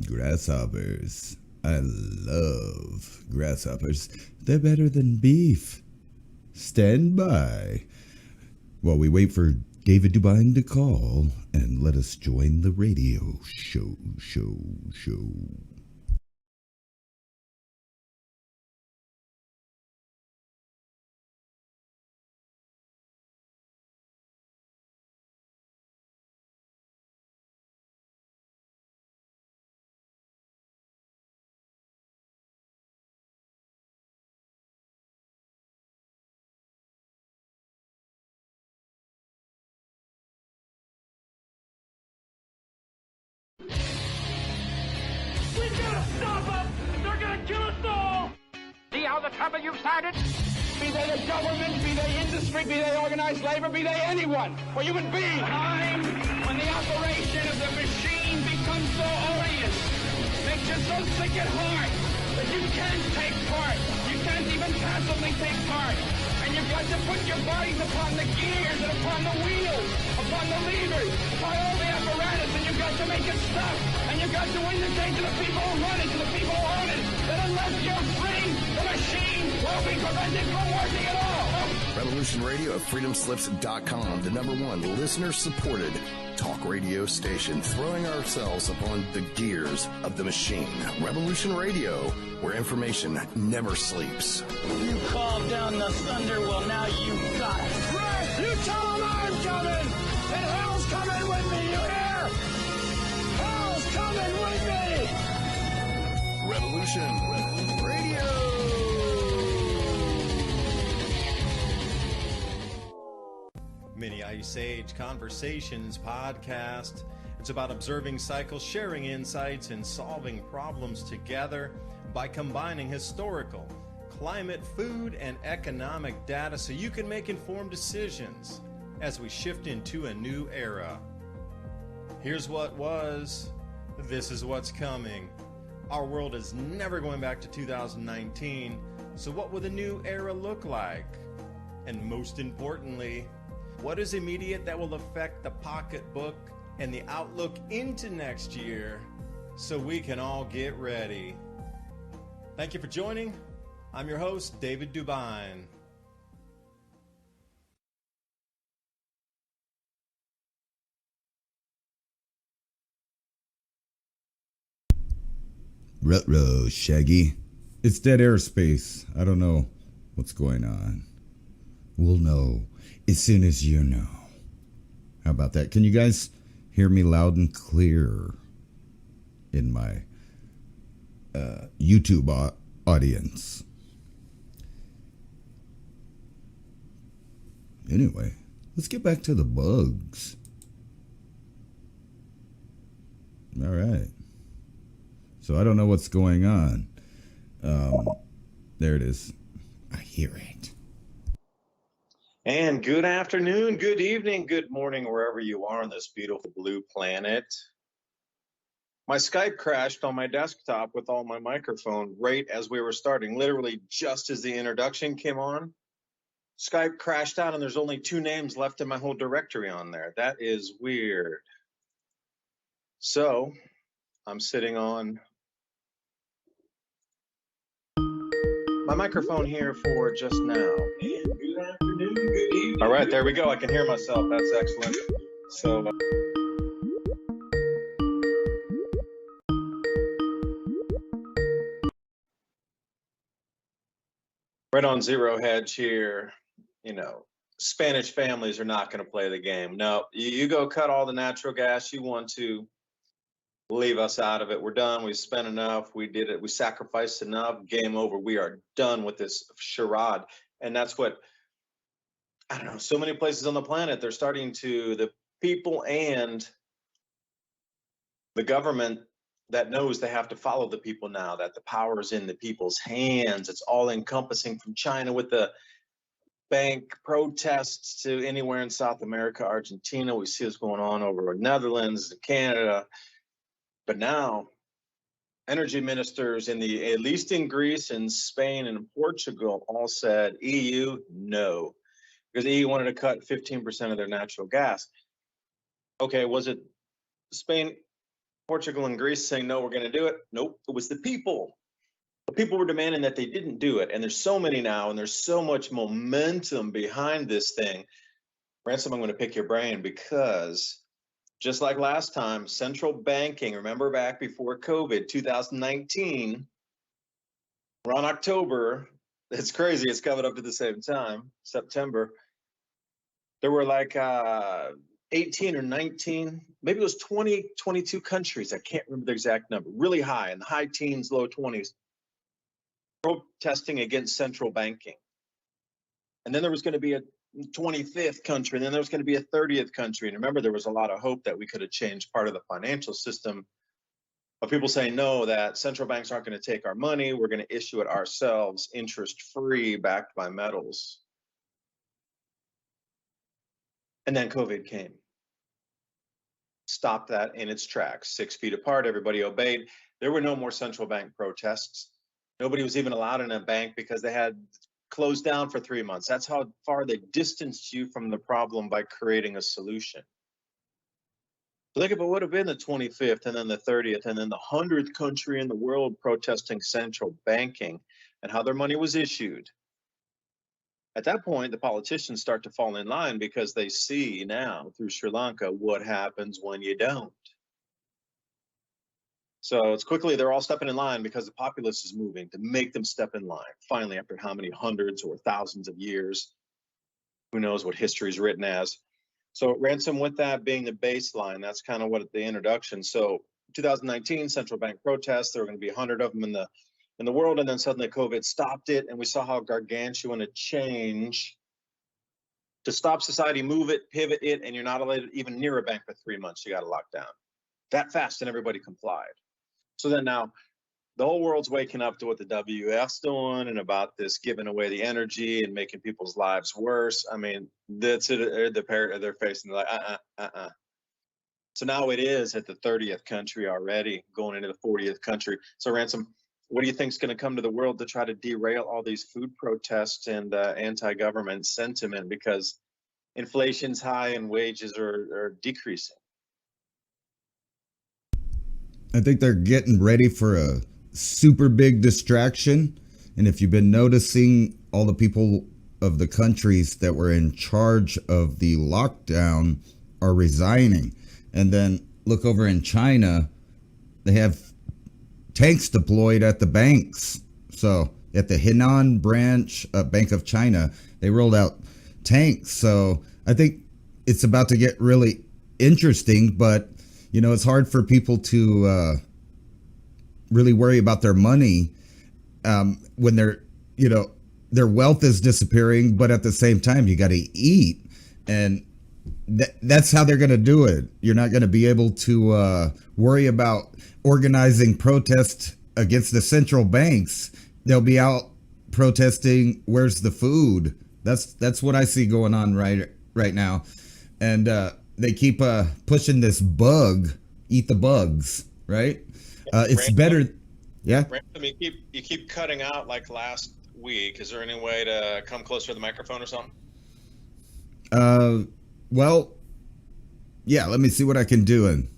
Grasshoppers. I love grasshoppers. They're better than beef. Stand by while we wait for David DuByne to call and let us join the radio show. We gotta stop them! They're gonna kill us all! See how the trouble you've started? Be they the government, be they industry, be they organized labor, be they anyone, or human beings. Time when the operation of the machine becomes so odious, makes you so sick at heart that you can't take part. You can't even passively take part. And you've got to put your bodies upon the gears and upon the wheels, upon the levers, upon all the apparatus, and you've got to make it stop. And you've got to indicate to the people who run it, to the people who own it, that unless you're free, the machine will be prevented from working at all. Revolution Radio at freedomslips.com, the #1 listener-supported talk radio station, throwing ourselves upon the gears of the machine. Revolution Radio, where information never sleeps. You called down the thunder, well now you got it. Right, you tell them I'm coming, and hell's coming with me, you hear? Hell's coming with me! Revolution Radio. Mini Ice Age Conversations podcast. It's about observing cycles, sharing insights, and solving problems together by combining historical, climate, food, and economic data so you can make informed decisions as we shift into a new era. Here's what was, this is what's coming. Our world is never going back to 2019, so what will the new era look like? And most importantly, what is immediate that will affect the pocketbook and the outlook into next year so we can all get ready? Thank you for joining. I'm your host, David DuByne. Ruh-roh, Shaggy. It's dead airspace. I don't know what's going on. We'll know as soon as you know. How about that? Can you guys hear me loud and clear in my YouTube audience? Anyway, let's get back to the bugs. All right. So I don't know what's going on. There it is. I hear it. And good afternoon, good evening, good morning, wherever you are on this beautiful blue planet. My Skype crashed on my desktop with all my microphone right as we were starting, literally just as the introduction came on. Skype crashed out and there's only 2 names left in my whole directory on there. That is weird. So I'm sitting on my microphone here for just now. And good afternoon, good evening. All right, there we go. I can hear myself. That's excellent. So right on zero hedge here. You know, Spanish families are not going to play the game. No, you go cut all the natural gas you want to. Leave us out of it. We're done. We spent enough. We did it. We sacrificed enough. Game over. We are done with this charade. And that's what, I don't know, so many places on the planet, they're starting to, the people and the government that knows they have to follow the people now, that the power is in the people's hands. It's all encompassing, from China with the bank protests to anywhere in South America, Argentina. We see what's going on over in Netherlands, Canada. But now, energy ministers in the, at least in Greece and Spain and Portugal, all said, EU, no. Because the EU wanted to cut 15% of their natural gas. Okay, was it Spain? Portugal and Greece saying, no, we're going to do it. Nope, it was the people. The people were demanding that they didn't do it. And there's so many now, and there's so much momentum behind this thing. Ransom, I'm going to pick your brain because just like last time, central banking, remember back before COVID, 2019, around October, it's crazy, it's coming up at the same time, September, there were like 18 or 19, maybe it was 20, 22 countries, I can't remember the exact number, really high, in the high teens, low 20s, protesting against central banking. And then there was going to be a 25th country, and then there was going to be a 30th country. And remember, there was a lot of hope that we could have changed part of the financial system of people saying, no, that central banks aren't going to take our money. We're going to issue it ourselves, interest-free, backed by metals. And then COVID came. Stopped that in its tracks, 6 feet apart, everybody obeyed. There were no more central bank protests. Nobody was even allowed in a bank because they had closed down for 3 months. That's how far they distanced you from the problem by creating a solution. Look at what would have been the 25th and then the 30th and then the 100th country in the world protesting central banking and how their money was issued. At that point, the politicians start to fall in line because they see now through Sri Lanka what happens when you don't. So it's quickly, they're all stepping in line because the populace is moving to make them step in line. Finally, after how many hundreds or thousands of years, who knows what history is written as. So Ransom, with that being the baseline, that's kind of what the introduction. So 2019 central bank protests, there were going to be 100 of them in the world, and then suddenly COVID stopped it, and we saw how gargantuan a change to stop society, move it, pivot it, and you're not allowed even near a bank for 3 months. You got to lock down that fast, and everybody complied. So then now the whole world's waking up to what the WF's doing and about this giving away the energy and making people's lives worse. I mean, that's it. They're facing like, So now it is at the 30th country already, going into the 40th country. So Ransom, what do you think is going to come to the world to try to derail all these food protests and anti-government sentiment, because inflation's high and wages are decreasing? I think they're getting ready for a super big distraction. And if you've been noticing, all the people of the countries that were in charge of the lockdown are resigning. And then look over in China, they have tanks deployed at the banks. So at the Henan branch, Bank of China, they rolled out tanks. So I think it's about to get really interesting, but you know, it's hard for people to really worry about their money when they're, you know, their wealth is disappearing, but at the same time, you got to eat. And that's how they're going to do it. You're not going to be able to worry about organizing protests against the central banks. They'll be out protesting, where's the food? That's what I see going on right now. And they keep pushing this bug, eat the bugs, right? It's Ransom, better. Yeah. Ransom, you keep cutting out like last week. Is there any way to come closer to the microphone or something? Well, yeah, let me see what I can do, and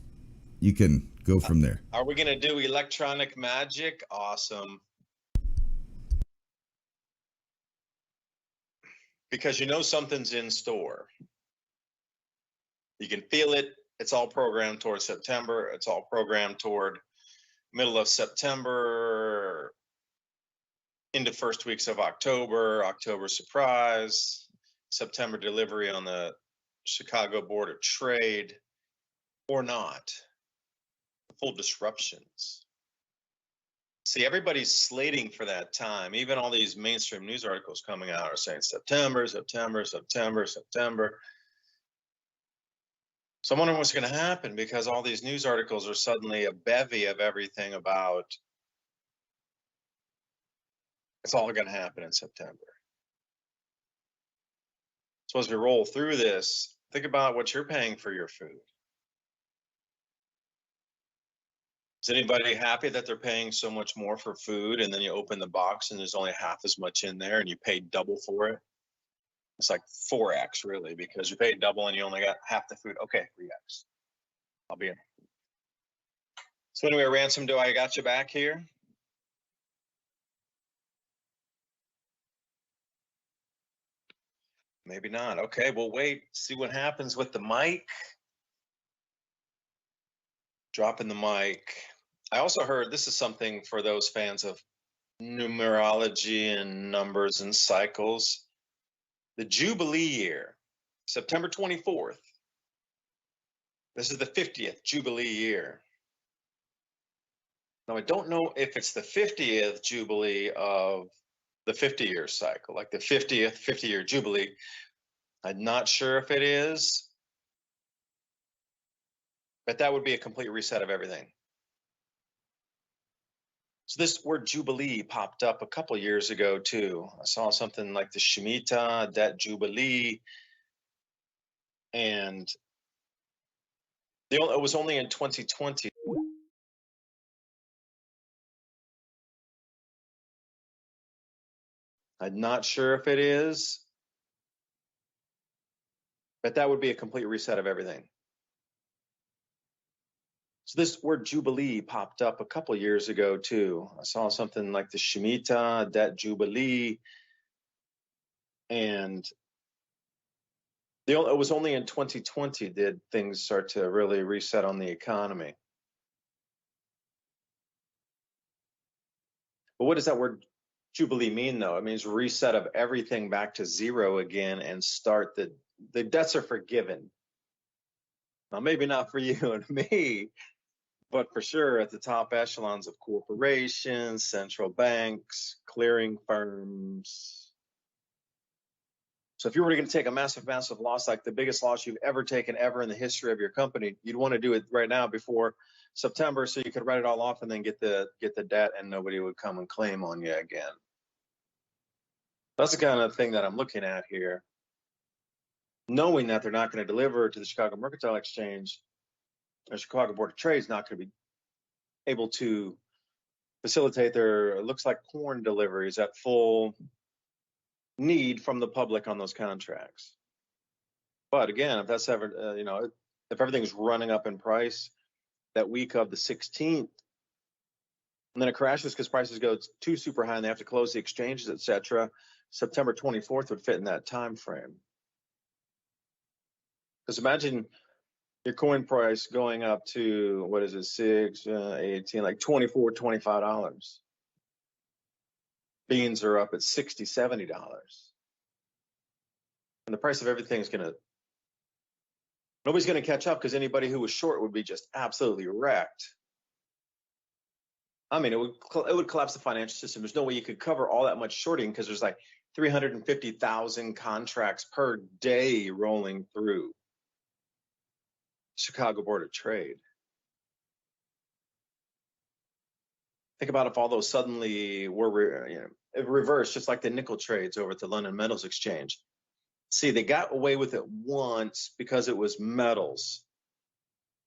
you can go from there. Are we going to do electronic magic? Awesome. Because you know something's in store. You can feel it. It's all programmed toward September. It's all programmed toward middle of September, into first weeks of October, October surprise, September delivery on the Chicago Board of Trade, or not. Full disruptions. See, everybody's slating for that time. Even all these mainstream news articles coming out are saying September, September, September, September. So I'm wondering what's going to happen, because all these news articles are suddenly a bevy of everything about it's all going to happen in September. So as we roll through this, think about what you're paying for your food. Is anybody happy that they're paying so much more for food, and then you open the box and there's only half as much in there and you paid double for it? It's like 4x really, because you paid double and you only got half the food. Okay, 3x. I'll be in. So anyway, Ransom, do I got you back here? Maybe not. Okay, we'll wait, see what happens with the mic. Dropping the mic. I also heard this is something for those fans of numerology and numbers and cycles. The Jubilee year, September 24th. This is the 50th Jubilee year. Now, I don't know if it's the 50th Jubilee of the 50-year cycle, like the 50th 50-year Jubilee. I'm not sure if it is, but that would be a complete reset of everything. So this word Jubilee popped up a couple of years ago too. I saw something like the Shemitah, that Jubilee, and it was only in 2020. I'm not sure if it is, but that would be a complete reset of everything. So this word Jubilee popped up a couple of years ago too. I saw something like the Shemitah, that Jubilee, and it was only in 2020 did things start to really reset on the economy. But what does that word Jubilee mean though? It means reset of everything back to zero again and start the debts are forgiven. Now maybe not for you and me, but for sure at the top echelons of corporations, central banks, clearing firms. So if you were going to take a massive, massive loss, like the biggest loss you've ever taken ever in the history of your company, you'd want to do it right now before September so you could write it all off and then get the debt and nobody would come and claim on you again. That's the kind of thing that I'm looking at here. Knowing that they're not going to deliver to the Chicago Mercantile Exchange, the Chicago Board of Trade is not going to be able to facilitate their, it looks like corn deliveries at full need from the public on those contracts. But again, if that's ever, if everything's running up in price that week of the 16th, and then it crashes because prices go too super high and they have to close the exchanges, etc., September 24th would fit in that time frame. Because imagine your coin price going up to, what is it, 6, 18, like $24, $25. Beans are up at $60, $70. And the price of everything is nobody's going to catch up because anybody who was short would be just absolutely wrecked. I mean, it would collapse the financial system. There's no way you could cover all that much shorting because there's like 350,000 contracts per day rolling through Chicago Board of Trade. Think about if all those suddenly were reversed, just like the nickel trades over at the London Metals Exchange. See, they got away with it once because it was metals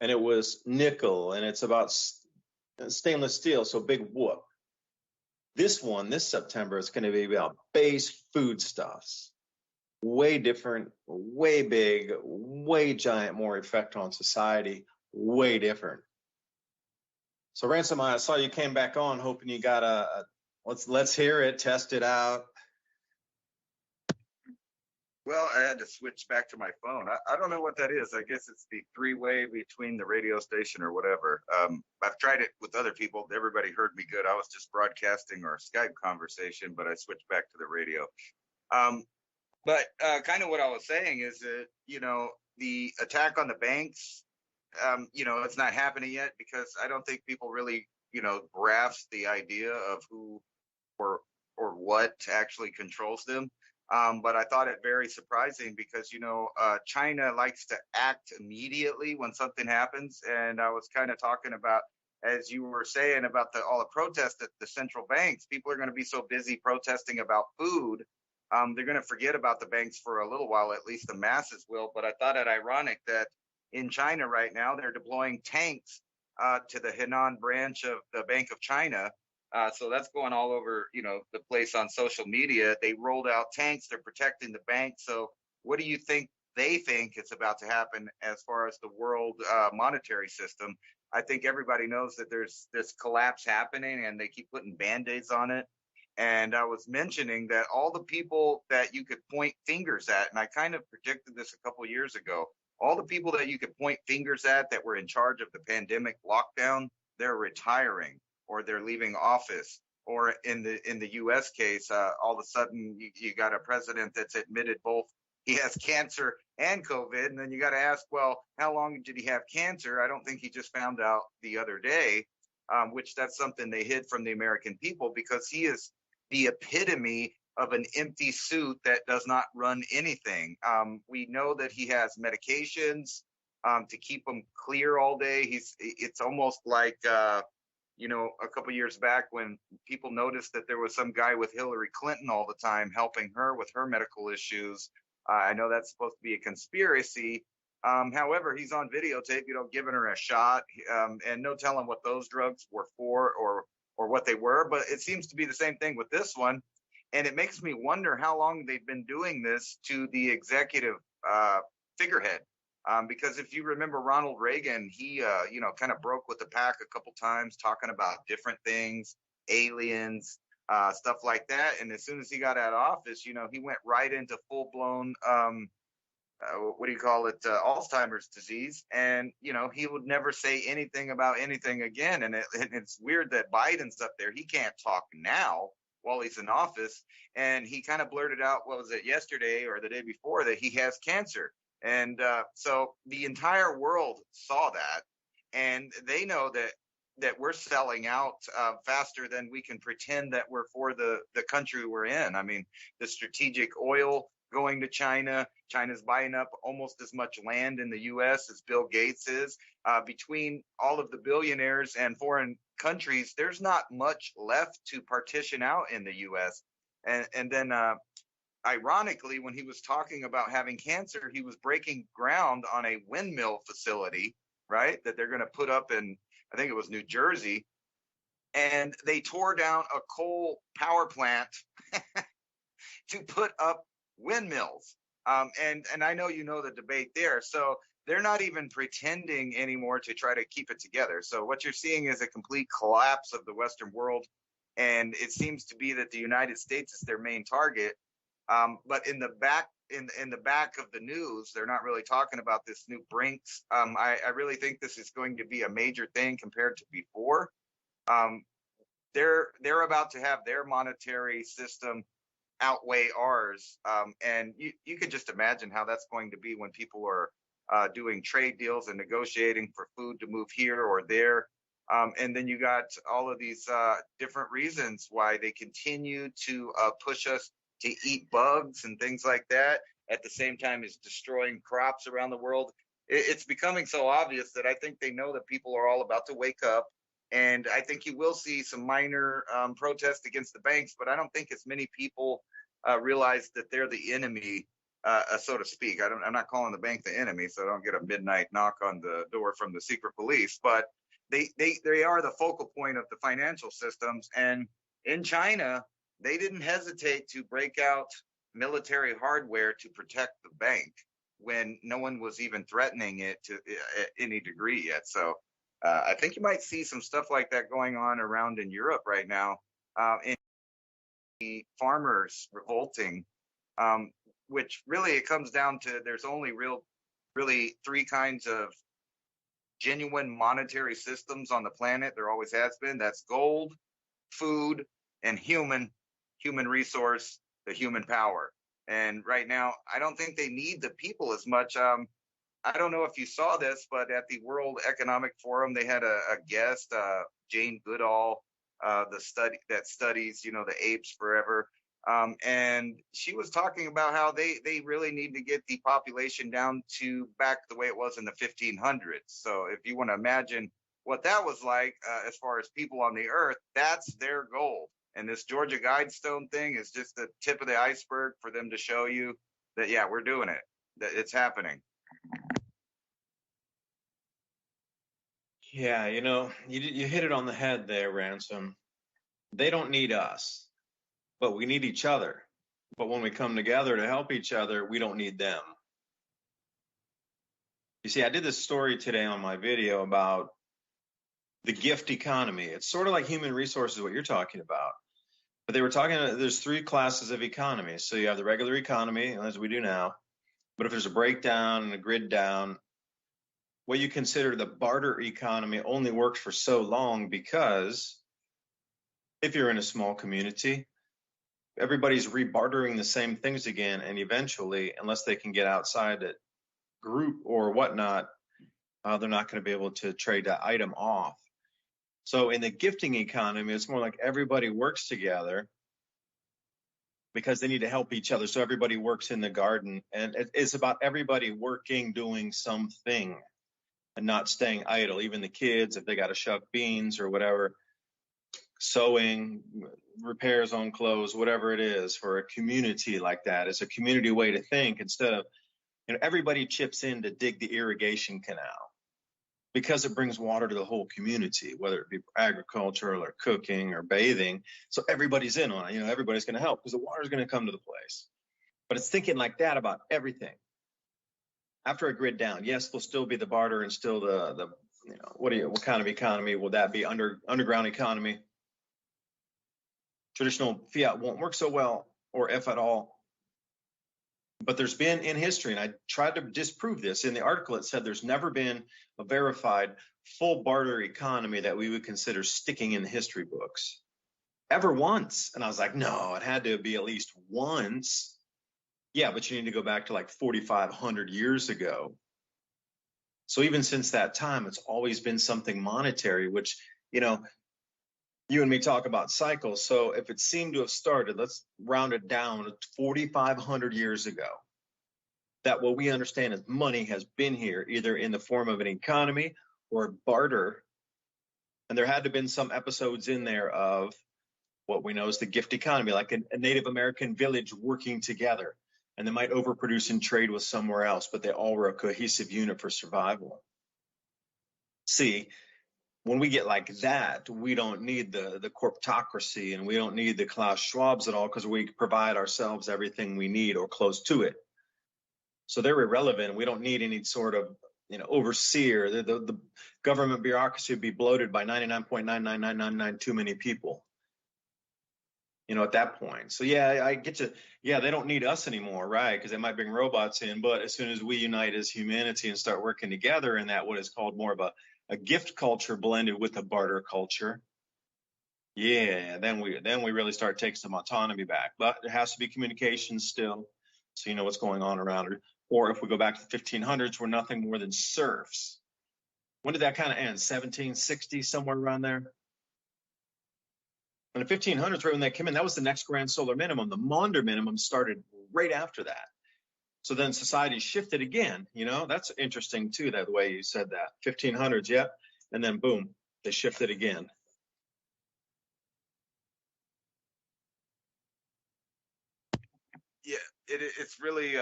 and it was nickel and it's about stainless steel, so big whoop. This September, is going to be about base foodstuffs. Way different, way big, way giant, more effect on society, way different. So Ransom, I saw you came back on hoping you got let's hear it, test it out. Well, I had to switch back to my phone. I don't know what that is. I guess it's the three-way between the radio station or whatever. I've tried it with other people. Everybody heard me good. I was just broadcasting our Skype conversation, but I switched back to the radio. But kind of what I was saying is that, the attack on the banks, it's not happening yet because I don't think people really, grasp the idea of who or what actually controls them. But I thought it very surprising because, China likes to act immediately when something happens. And I was kind of talking about, as you were saying, about all the protests at the central banks. People are going to be so busy protesting about food. They're going to forget about the banks for a little while, at least the masses will. But I thought it ironic that in China right now, they're deploying tanks to the Henan branch of the Bank of China. So that's going all over, the place on social media. They rolled out tanks. They're protecting the bank. So what do you think they think it's about to happen as far as the world monetary system. I think everybody knows that there's this collapse happening, and they keep putting band-aids on it. And I was mentioning that all the people that you could point fingers at, and I kind of predicted this a couple years ago, all the people that you could point fingers at that were in charge of the pandemic lockdown, they're retiring or they're leaving office. Or in the U.S. case, all of a sudden you got a president that's admitted both he has cancer and COVID, and then you got to ask, well, how long did he have cancer? I don't think he just found out the other day, which that's something they hid from the American people, because he is the epitome of an empty suit that does not run anything. We know that he has medications to keep him clear all day. It's almost like a couple years back when people noticed that there was some guy with Hillary Clinton all the time helping her with her medical issues. I know that's supposed to be a conspiracy. However, he's on videotape, giving her a shot, and no telling what those drugs were for or what they were. But it seems to be the same thing with this one. And it makes me wonder how long they've been doing this to the executive figurehead. Because if you remember Ronald Reagan, he, kind of broke with the pack a couple times, talking about different things, aliens, stuff like that. And as soon as he got out of office, he went right into full blown, Alzheimer's disease. And, he would never say anything about anything again. And it's weird that Biden's up there. He can't talk now while he's in office. And he kind of blurted out, what was it, yesterday or the day before, that he has cancer. And so the entire world saw that, and they know that we're selling out faster than we can pretend that we're for the country we're in. I mean, the strategic oil going to China. China's buying up almost as much land in the U.S. as Bill Gates is. Between all of the billionaires and foreign countries, there's not much left to partition out in the U.S. And then ironically, when he was talking about having cancer, he was breaking ground on a windmill facility, right, that they're going to put up in, I think it was New Jersey. And they tore down a coal power plant to put up windmills. And I know the debate there. So they're not even pretending anymore to try to keep it together. So what you're seeing is a complete collapse of the Western world. And it seems to be that the United States is their main target. But in the back of the news, they're not really talking about this new Brinks. I really think this is going to be a major thing compared to before. They're about to have their monetary system outweigh ours, and you can just imagine how that's going to be when people are doing trade deals and negotiating for food to move here or there. And then you got all of these different reasons why they continue to push us to eat bugs and things like that, at the same time as destroying crops around the world. It's becoming so obvious that I think they know that people are all about to wake up. And I think you will see some minor protests against the banks, but I don't think as many people realize that they're the enemy, so to speak. I'm not calling the bank the enemy, so I don't get a midnight knock on the door from the secret police, but they are the focal point of the financial systems. And in China, they didn't hesitate to break out military hardware to protect the bank when no one was even threatening it to any degree yet. So I think you might see some stuff like that going on around in Europe right now, in the farmers revolting, which really it comes down to there's only really three kinds of genuine monetary systems on the planet. There always has been. That's gold, food, and human resource, the human power. And right now, I don't think they need the people as much. I don't know if you saw this, but at the World Economic Forum, they had a guest, Jane Goodall, the study that studies, the apes forever. And she was talking about how they really need to get the population down to back the way it was in the 1500s. So if you want to imagine what that was like as far as people on the earth, that's their goal. And this Georgia Guidestone thing is just the tip of the iceberg for them to show you that, yeah, we're doing it, that it's happening. Yeah, you hit it on the head there, Ransom. They don't need us, but we need each other. But when we come together to help each other, we don't need them. You see, I did this story today on my video about the gift economy. It's sort of like human resources, what you're talking about. But they were talking, there's three classes of economy. So you have the regular economy, as we do now. But if there's a breakdown and a grid down, what you consider the barter economy only works for so long, because if you're in a small community, everybody's rebartering the same things again. And eventually, unless they can get outside it, group or whatnot, they're not going to be able to trade that item off. So in the gifting economy, it's more like everybody works together because they need to help each other. So everybody works in the garden, and it's about everybody working, doing something and not staying idle. Even the kids, if they got to shuck beans or whatever, sewing, repairs on clothes, whatever it is, for a community like that. It's a community way to think, instead of, everybody chips in to dig the irrigation canal because it brings water to the whole community, whether it be agricultural or cooking or bathing. So everybody's in on it. Everybody's going to help because the water is going to come to the place. But it's thinking like that about everything. After a grid down, yes, there'll still be the barter and still the what kind of economy will that be? Underground economy. Traditional fiat won't work so well, or if at all. But there's been in history, and I tried to disprove this. In the article, it said there's never been a verified full barter economy that we would consider sticking in the history books. Ever once. And I was like, no, it had to be at least once. Yeah, but you need to go back to like 4,500 years ago. So even since that time, it's always been something monetary, which, you and me talk about cycles. So if it seemed to have started, let's round it down to 4,500 years ago, that what we understand as money has been here either in the form of an economy or barter. And there had to have been some episodes in there of what we know as the gift economy, like a Native American village working together. And they might overproduce and trade with somewhere else, but they all were a cohesive unit for survival. See, when we get like that, we don't need the corptocracy, and we don't need the Klaus Schwabs at all, because we provide ourselves everything we need or close to it. So they're irrelevant. We don't need any sort of overseer. The government bureaucracy would be bloated by 99.99999 too many people. At that point. So yeah, I get to, they don't need us anymore, right? Because they might bring robots in, but as soon as we unite as humanity and start working together in that, what is called more of a gift culture blended with a barter culture, then we really start taking some autonomy back. But there has to be communication still, so you know what's going on around it. Or if we go back to the 1500s, we're nothing more than serfs. When did that kind of end? 1760, somewhere around there. In the 1500s, right when they came in, that was the next grand solar minimum. The Maunder minimum started right after that. So then society shifted again. That's interesting too, that way you said that. 1500s, yeah. And then boom, they shifted again. Yeah, it's really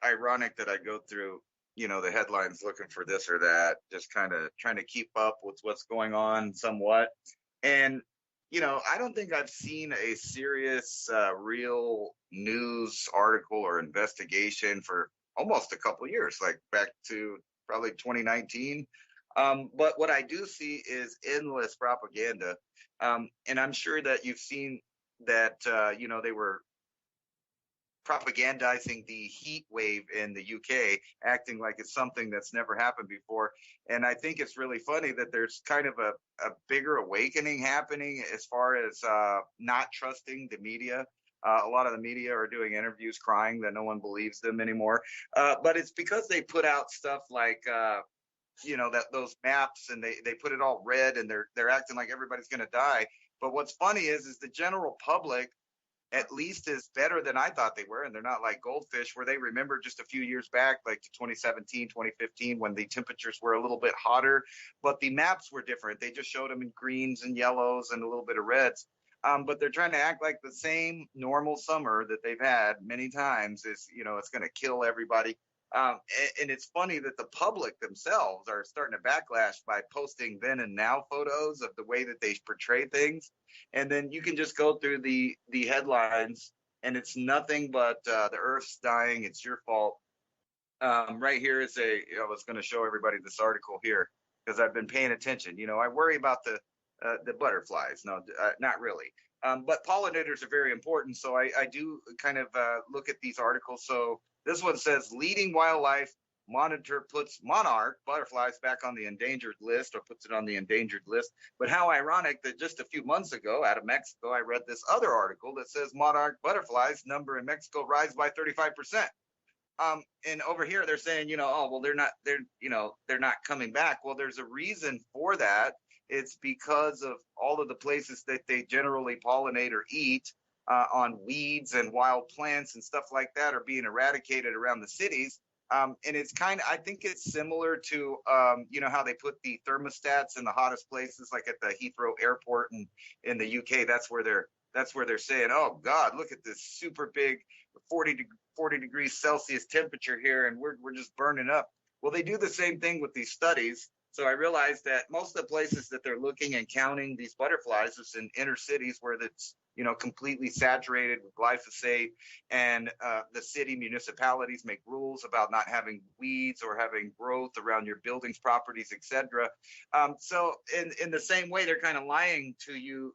ironic that I go through, the headlines looking for this or that, just kind of trying to keep up with what's going on somewhat. And I don't think I've seen a serious, real news article or investigation for almost a couple of years, like back to probably 2019. But what I do see is endless propaganda. And I'm sure that you've seen that, they were propagandizing the heat wave in the UK, acting like it's something that's never happened before. And I think it's really funny that there's kind of a bigger awakening happening as far as not trusting the media. A lot of the media are doing interviews crying that no one believes them anymore. But it's because they put out stuff like, that those maps, and they put it all red, and they're acting like everybody's going to die. But what's funny is the general public at least is better than I thought they were. And they're not like goldfish, where they remember just a few years back, like to 2017, 2015, when the temperatures were a little bit hotter, but the maps were different. They just showed them in greens and yellows and a little bit of reds. But they're trying to act like the same normal summer that they've had many times is, it's going to kill everybody. And it's funny that the public themselves are starting to backlash by posting then and now photos of the way that they portray things. And then you can just go through the headlines, and it's nothing but the Earth's dying, it's your fault. Right here is I was going to show everybody this article here because I've been paying attention. I worry about the butterflies. No, not really. But pollinators are very important. So I do kind of look at these articles. So this one says leading wildlife monitor puts monarch butterflies back on the endangered list, or puts it on the endangered list. But how ironic that just a few months ago out of Mexico, I read this other article that says monarch butterflies number in Mexico rise by 35%. And over here they're saying, oh, well, they're not coming back. Well, there's a reason for that. It's because of all of the places that they generally pollinate or eat on weeds and wild plants and stuff like that are being eradicated around the cities. And it's I think it's similar to, how they put the thermostats in the hottest places, like at the Heathrow Airport and in the UK. That's where they're saying, oh God, look at this super big 40 degrees Celsius temperature here, and we're just burning up. Well, they do the same thing with these studies. So I realized that most of the places that they're looking and counting these butterflies is in inner cities where it's completely saturated with glyphosate, and the city municipalities make rules about not having weeds or having growth around your buildings, properties, etc. So in the same way, they're kind of lying to you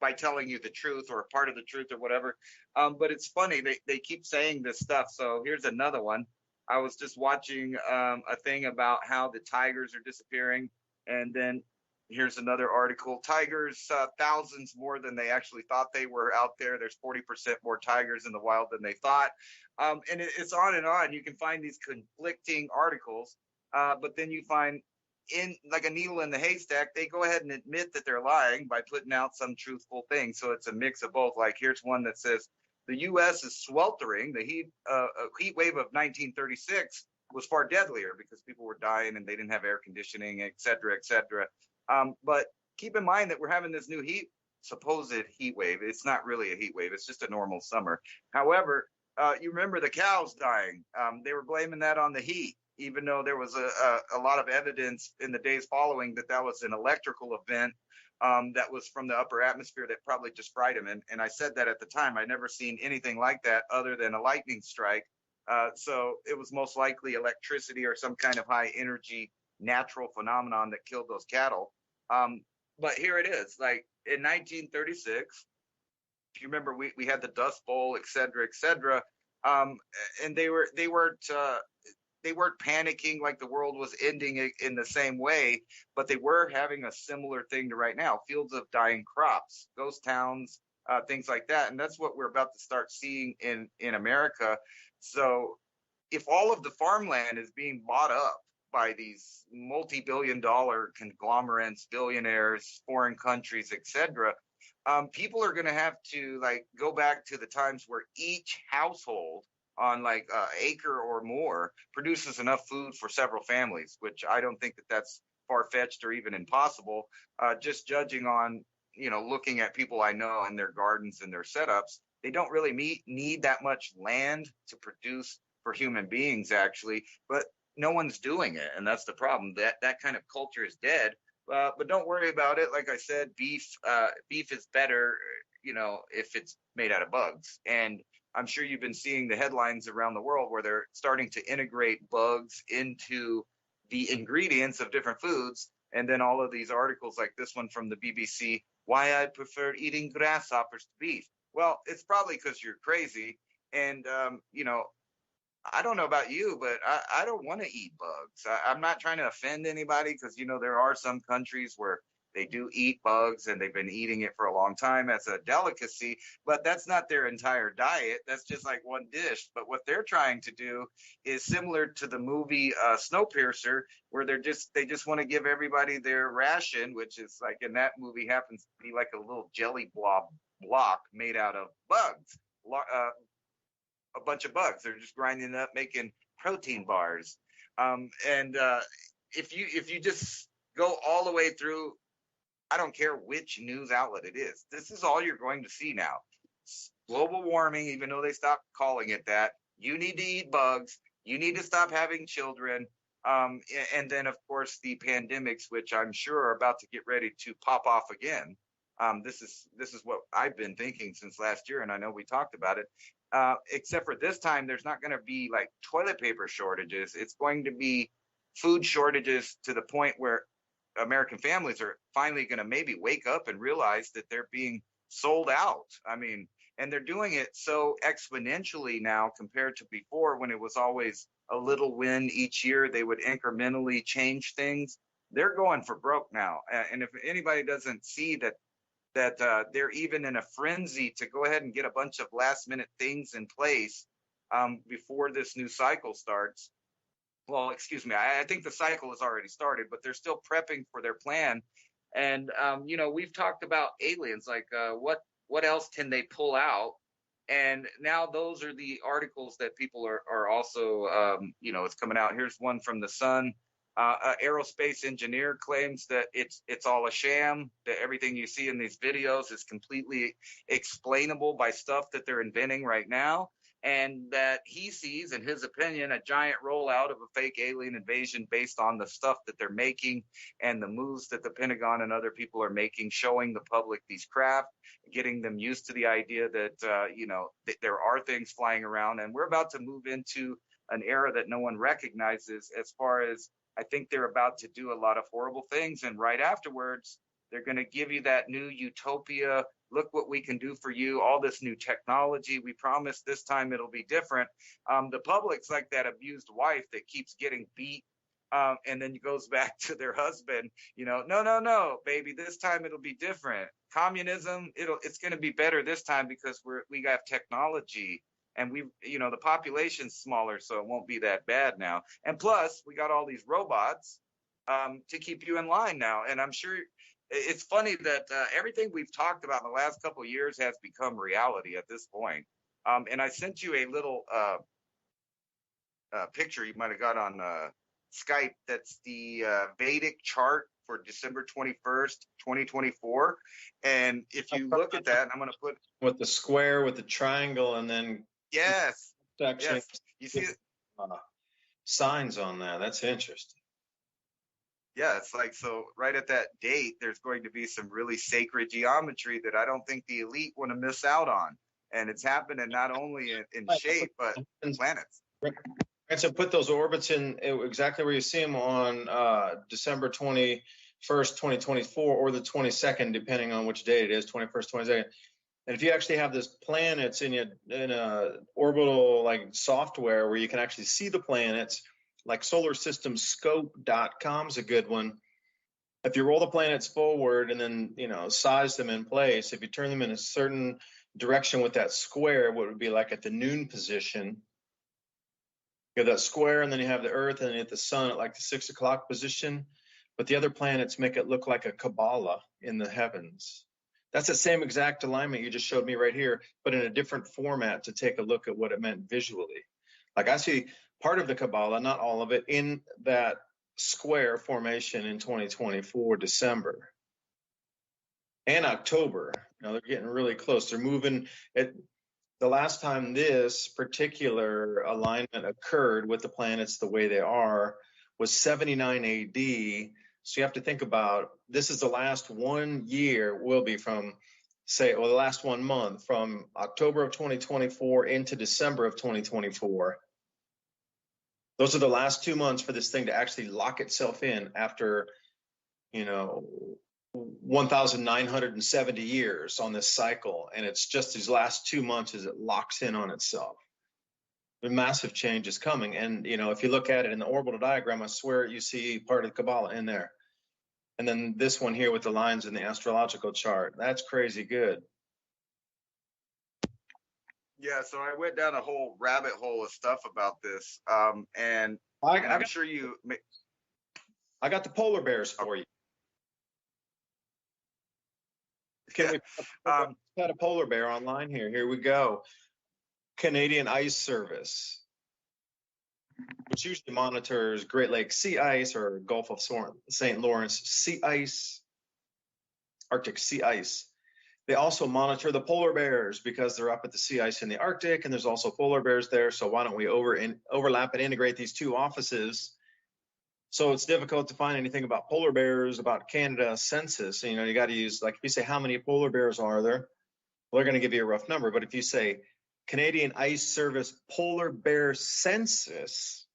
by telling you the truth or a part of the truth or whatever. But it's funny, they keep saying this stuff. So here's another one. I was just watching a thing about how the tigers are disappearing, and then here's another article. Tigers, thousands more than they actually thought they were out there. There's 40% more tigers in the wild than they thought. And it's on and on. You can find these conflicting articles, but then you find, in like a needle in the haystack, they go ahead and admit that they're lying by putting out some truthful thing. So it's a mix of both. Like here's one that says the U.S. is sweltering. The heat wave of 1936 was far deadlier because people were dying and they didn't have air conditioning, et cetera, et cetera. But keep in mind that we're having this new supposed heat wave. It's not really a heat wave. It's just a normal summer. However, you remember the cows dying. They were blaming that on the heat, even though there was a lot of evidence in the days following that was an electrical event that was from the upper atmosphere that probably just fried them. And I said that at the time. I'd never seen anything like that other than a lightning strike. So it was most likely electricity or some kind of high energy natural phenomenon that killed those cattle. But here it is, like in 1936, if you remember, we had the Dust Bowl, et cetera, et cetera. And they weren't panicking like the world was ending in the same way, but they were having a similar thing to right now: fields of dying crops, ghost towns, things like that. And that's what we're about to start seeing in America. So if all of the farmland is being bought up by these multi-billion-dollar conglomerates, billionaires, foreign countries, etc., people are going to have to go back to the times where each household on an acre or more produces enough food for several families, which I don't think that's far-fetched or even impossible. Just judging on, looking at people I know and their gardens and their setups, they don't really need that much land to produce for human beings, actually, but no one's doing it. And that's the problem. That kind of culture is dead. But don't worry about it. Like I said, beef is better, if it's made out of bugs. And I'm sure you've been seeing the headlines around the world where they're starting to integrate bugs into the ingredients of different foods. And then all of these articles like this one from the BBC, why I prefer eating grasshoppers to beef. Well, it's probably because you're crazy. And, I don't know about you, but I don't want to eat bugs. I'm not trying to offend anybody because, there are some countries where they do eat bugs and they've been eating it for a long time as a delicacy, but that's not their entire diet. That's just like one dish. But what they're trying to do is similar to the movie Snowpiercer, where they just want to give everybody their ration, which is like in that movie happens to be like a little jelly block made out of bugs. A bunch of bugs. They're just grinding it up, making protein bars. If you just go all the way through, I don't care which news outlet it is, this is all you're going to see now. Global warming, even though they stopped calling it that. You need to eat bugs. You need to stop having children. And then, of course, the pandemics, which I'm sure are about to get ready to pop off again. This is what I've been thinking since last year, and I know we talked about it. except for this time, there's not going to be like toilet paper shortages. It's going to be food shortages to the point where American families are finally going to maybe wake up and realize that they're being sold out. I mean, and they're doing it so exponentially now compared to before, when it was always a little win each year. They would incrementally change things. They're going for broke now. And if anybody doesn't see that they're even in a frenzy to go ahead and get a bunch of last minute things in place before this new cycle starts. Well, excuse me, I think the cycle has already started, but they're still prepping for their plan. And we've talked about aliens, like what else can they pull out? And now those are the articles that people are also it's coming out. Here's one from the Sun. Aerospace engineer claims that it's all a sham, that everything you see in these videos is completely explainable by stuff that they're inventing right now, and that he sees, in his opinion, a giant rollout of a fake alien invasion based on the stuff that they're making and the moves that the Pentagon and other people are making, showing the public these craft, getting them used to the idea that that there are things flying around. And we're about to move into an era that no one recognizes, as far as I think they're about to do a lot of horrible things. And right afterwards, they're going to give you that new utopia. Look what we can do for you. All this new technology. We promise this time it'll be different. The public's like that abused wife that keeps getting beat. And then goes back to their husband, no, baby, this time it'll be different. Communism, it's going to be better this time because we got technology. And the population's smaller, so it won't be that bad now. And plus, we got all these robots to keep you in line now. And I'm sure it's funny that everything we've talked about in the last couple of years has become reality at this point. And I sent you a little picture you might have got on Skype. That's the Vedic chart for December 21st, 2024. And if you look at that, I'm going to put with the square, with the triangle, and then yes. You see signs on that. That's interesting. Yeah, it's like, so right at that date, there's going to be some really sacred geometry that I don't think the elite want to miss out on. And it's happening not only in shape, but in planets. And so put those orbits in exactly where you see them on December 21st, 2024, or the 22nd, depending on which date it is, 21st, 22nd. And if you actually have this planets in a orbital like software where you can actually see the planets, like solarsystemscope.com is a good one. If you roll the planets forward and then size them in place, if you turn them in a certain direction with that square, what would be like at the noon position, you have that square, and then you have the Earth, and then you have the sun at like the 6 o'clock position. But the other planets make it look like a Kabbalah in the heavens. That's the same exact alignment you just showed me right here, but in a different format to take a look at what it meant visually. Like I see part of the Kabbalah, not all of it, in that square formation in 2024, December and October. They're getting really close. They're moving. The last time this particular alignment occurred with the planets the way they are was 79 AD. So you have to think about, this is the last 1 year will be from, the last 1 month, from October of 2024 into December of 2024. Those are the last 2 months for this thing to actually lock itself in after, 1,970 years on this cycle. And it's just these last 2 months as it locks in on itself. The massive change is coming. And, if you look at it in the orbital diagram, I swear you see part of the Kabbalah in there. And then this one here with the lines in the astrological chart, that's crazy good. Yeah, so I went down a whole rabbit hole of stuff about this. And I'm sure you... I got the polar bears for you. Can we got a polar bear online here? Here we go. Canadian Ice Service, which usually monitors Great Lakes sea ice or Gulf of St. Lawrence sea ice, Arctic sea ice. They also monitor the polar bears because they're up at the sea ice in the Arctic, and there's also polar bears there. So why don't we overlap and integrate these two offices? So it's difficult to find anything about polar bears, about Canada census. You got to use, like, if you say how many polar bears are there, well, they're going to give you a rough number. But if you say Canadian Ice Service polar bear census,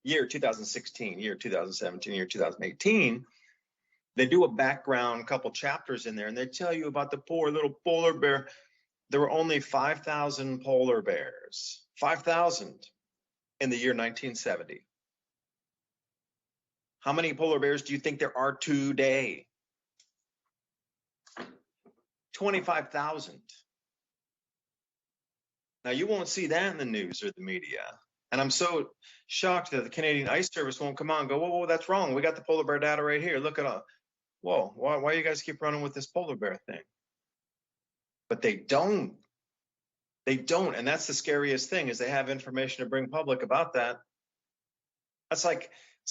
year 2016, year 2017, year 2018, they do a background couple chapters in there, and they tell you about the poor little polar bear. There were only 5,000 polar bears, 5,000 in the year 1970. How many polar bears do you think there are today? 25,000. Now, you won't see that in the news or the media. And I'm so shocked that the Canadian Ice Service won't come out and go, whoa, that's wrong. We got the polar bear data right here. Look at it. Whoa, why you guys keep running with this polar bear thing? But they don't. They don't. And that's the scariest thing, is they have information to bring public about that. That's like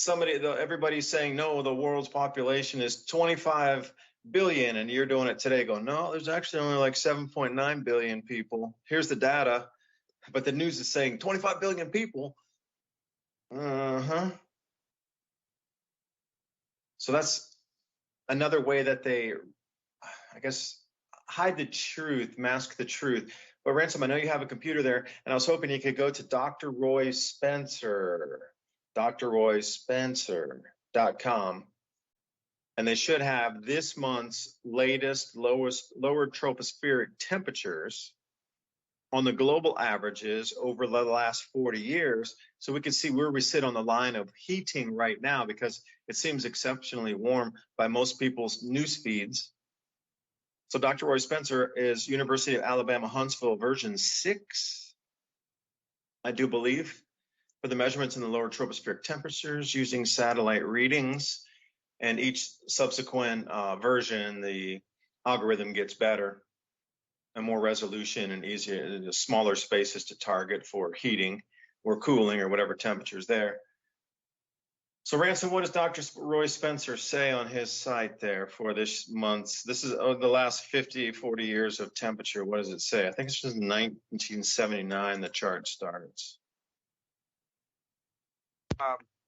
everybody's saying, no, the world's population is 25 billion, and you're doing it today. Go, no, there's actually only like 7.9 billion people. Here's the data, but the news is saying 25 billion people. So that's another way that they, I guess, hide the truth, mask the truth. But Ransom, I know you have a computer there, and I was hoping you could go to Dr. Roy Spencer, drroyspencer.com. And they should have this month's latest lower tropospheric temperatures on the global averages over the last 40 years. So we can see where we sit on the line of heating right now, because it seems exceptionally warm by most people's news feeds. So Dr. Roy Spencer is University of Alabama, Huntsville version 6, I do believe, for the measurements in the lower tropospheric temperatures using satellite readings. And each subsequent version, the algorithm gets better and more resolution and easier, smaller spaces to target for heating or cooling or whatever temperature is there. So Ransom, what does Dr. Roy Spencer say on his site there for this month's? This is the last 40 years of temperature. What does it say? I think it's just 1979 the chart starts.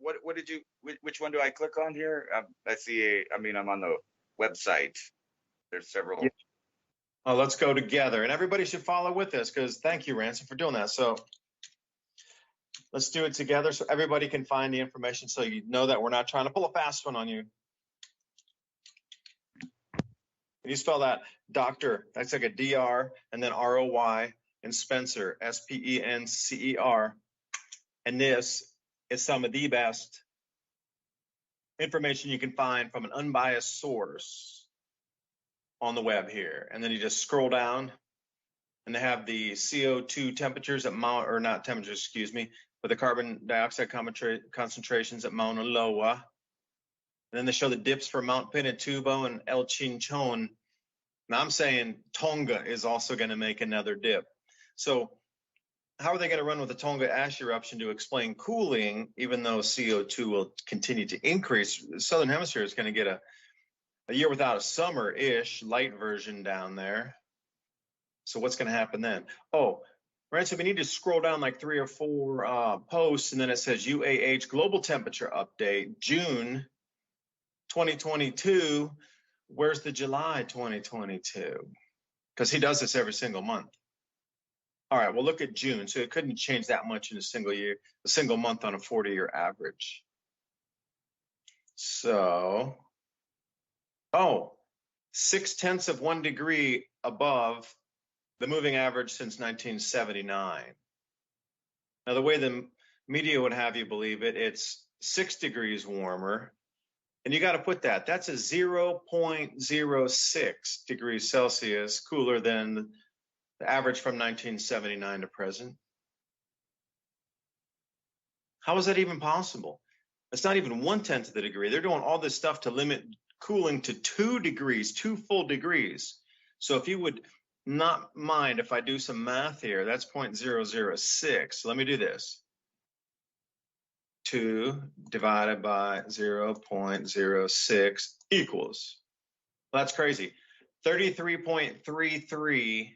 What did you, which one do I click on here? I see I'm on the website. There's several. Yeah. Oh, let's go together. And everybody should follow with this, because thank you, Ransom, for doing that. So let's do it together so everybody can find the information, so you know that we're not trying to pull a fast one on you. Can you spell that? Doctor, that's like a DR, and then ROY, and Spencer, SPENCER. And this is some of the best information you can find from an unbiased source on the web here. And then you just scroll down, and they have the CO2 temperatures at Mount, or not temperatures, excuse me, but the carbon dioxide concentrations at Mauna Loa. And then they show the dips for Mount Pinatubo and El Chinchon. Now I'm saying Tonga is also going to make another dip. So how are they going to run with the Tonga ash eruption to explain cooling, even though CO2 will continue to increase? The Southern Hemisphere is going to get a year without a summer-ish light version down there. So what's going to happen then? Oh, Ransom, we need to scroll down like 3 or 4 posts, and then it says UAH global temperature update, June 2022. Where's the July 2022? Because he does this every single month. All right, well, look at June. So it couldn't change that much in a single year, a single month on a 40-year average. So, 0.6 of 1 degree above the moving average since 1979. Now, the way the media would have you believe it, it's 6 degrees warmer. And you got to put that. That's a 0.06 degrees Celsius cooler than the average from 1979 to present. How is that even possible? It's not even 1/10 of the degree. They're doing all this stuff to limit cooling to 2 degrees, 2 full degrees. So if you would not mind if I do some math here, that's 0.006. Let me do this. 2 divided by 0.06 equals, well, that's crazy. 33.33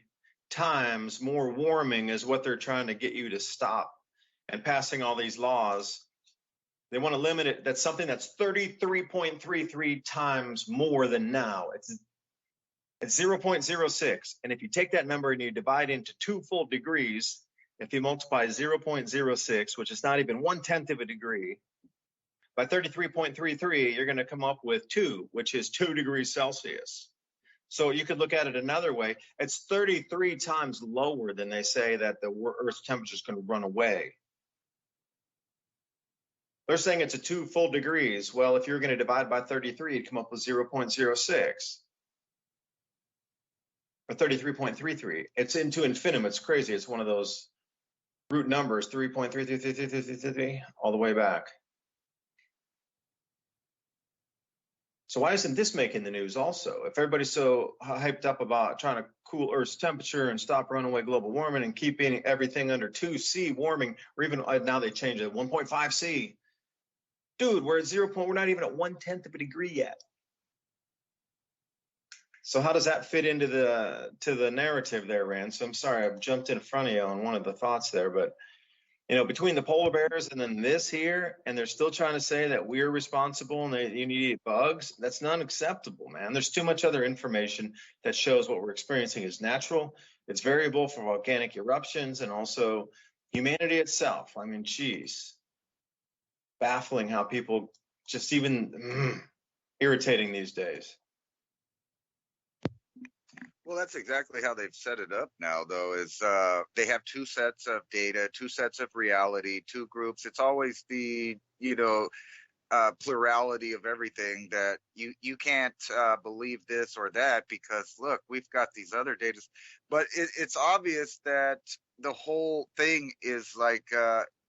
times more warming is what they're trying to get you to stop, and passing all these laws. They want to limit it. That's something that's 33.33 times more than now. It's 0.06. And if you take that number and you divide into 2 full degrees, if you multiply 0.06, which is not even 1/10 of a degree, by 33.33, you're going to come up with 2, which is 2 degrees Celsius. So you could look at it another way. It's 33 times lower than they say that the Earth's temperature is going to run away. They're saying it's a 2 full degrees. Well, if you're going to divide by 33, you'd come up with 0.06. Or 33.33. It's into infinitum. It's crazy. It's one of those root numbers, 3.333333 all the way back. So why isn't this making the news also? If everybody's so hyped up about trying to cool Earth's temperature and stop runaway global warming and keeping everything under 2C warming, or even now they changed it 1.5C. Dude, we're at 0. We're not even at 1/10 of a degree yet. So how does that fit into the narrative there, Ransom? Sorry, I've jumped in front of you on one of the thoughts there, but between the polar bears and then this here, and they're still trying to say that we're responsible and you need to eat bugs. That's not acceptable, man. There's too much other information that shows what we're experiencing is natural. It's variable for volcanic eruptions and also humanity itself. I mean, geez, baffling how people just even irritating these days. Well, that's exactly how they've set it up now, though, is they have 2 sets of data, 2 sets of reality, 2 groups. It's always the, plurality of everything that you can't believe this or that because, look, we've got these other data. But it's obvious that the whole thing is like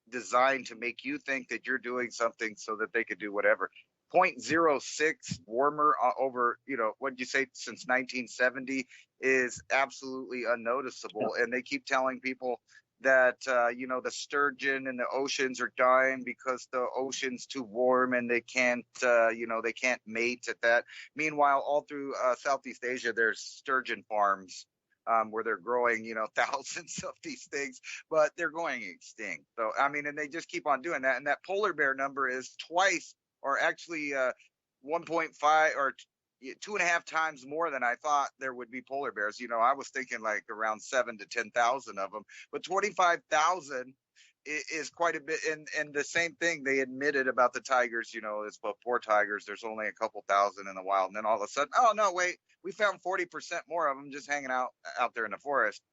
designed to make you think that you're doing something so that they could do whatever. 0.06 warmer over, what did you say, since 1970 is absolutely unnoticeable. And they keep telling people that, the sturgeon and the oceans are dying because the ocean's too warm and they can't, they can't mate at that. Meanwhile, all through Southeast Asia, there's sturgeon farms where they're growing, thousands of these things, but they're going extinct. So, I mean, and they just keep on doing that. And that polar bear number is twice or actually 1.5 or 2.5 times more than I thought there would be polar bears. I was thinking like around 7,000 to 10,000 of them, but 25,000 is quite a bit. And the same thing they admitted about the tigers, it's about poor tigers. There's only a couple thousand in the wild. And then all of a sudden, oh no, wait, we found 40% more of them just hanging out there in the forest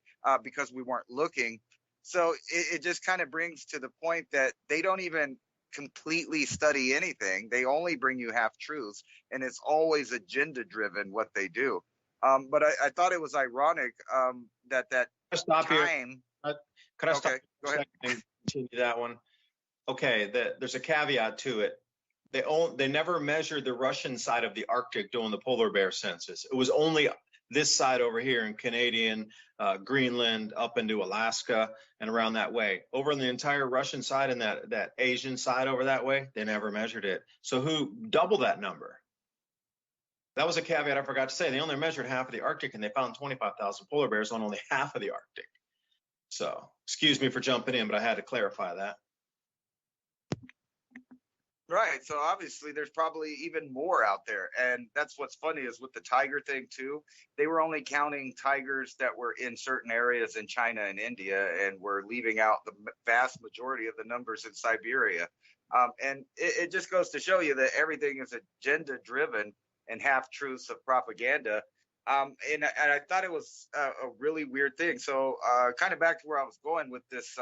because we weren't looking. So it just kind of brings to the point that they don't even completely study anything. They only bring you half truths, and it's always agenda driven what they do. But I thought it was ironic that stop time. Here. Could I stop? Go ahead. And continue that one. Okay, there's a caveat to it. They never measured the Russian side of the Arctic doing the polar bear census. It was only this side over here in Canadian, Greenland, up into Alaska and around that way. Over on the entire Russian side and that Asian side over that way, they never measured it. So who doubled that number? That was a caveat I forgot to say. They only measured half of the Arctic and they found 25,000 polar bears on only half of the Arctic. So excuse me for jumping in, but I had to clarify that. Right. So obviously there's probably even more out there. And that's what's funny is with the tiger thing, too. They were only counting tigers that were in certain areas in China and India and were leaving out the vast majority of the numbers in Siberia. And it just goes to show you that everything is agenda driven and half truths of propaganda. And I thought it was a really weird thing. So kind of back to where I was going with this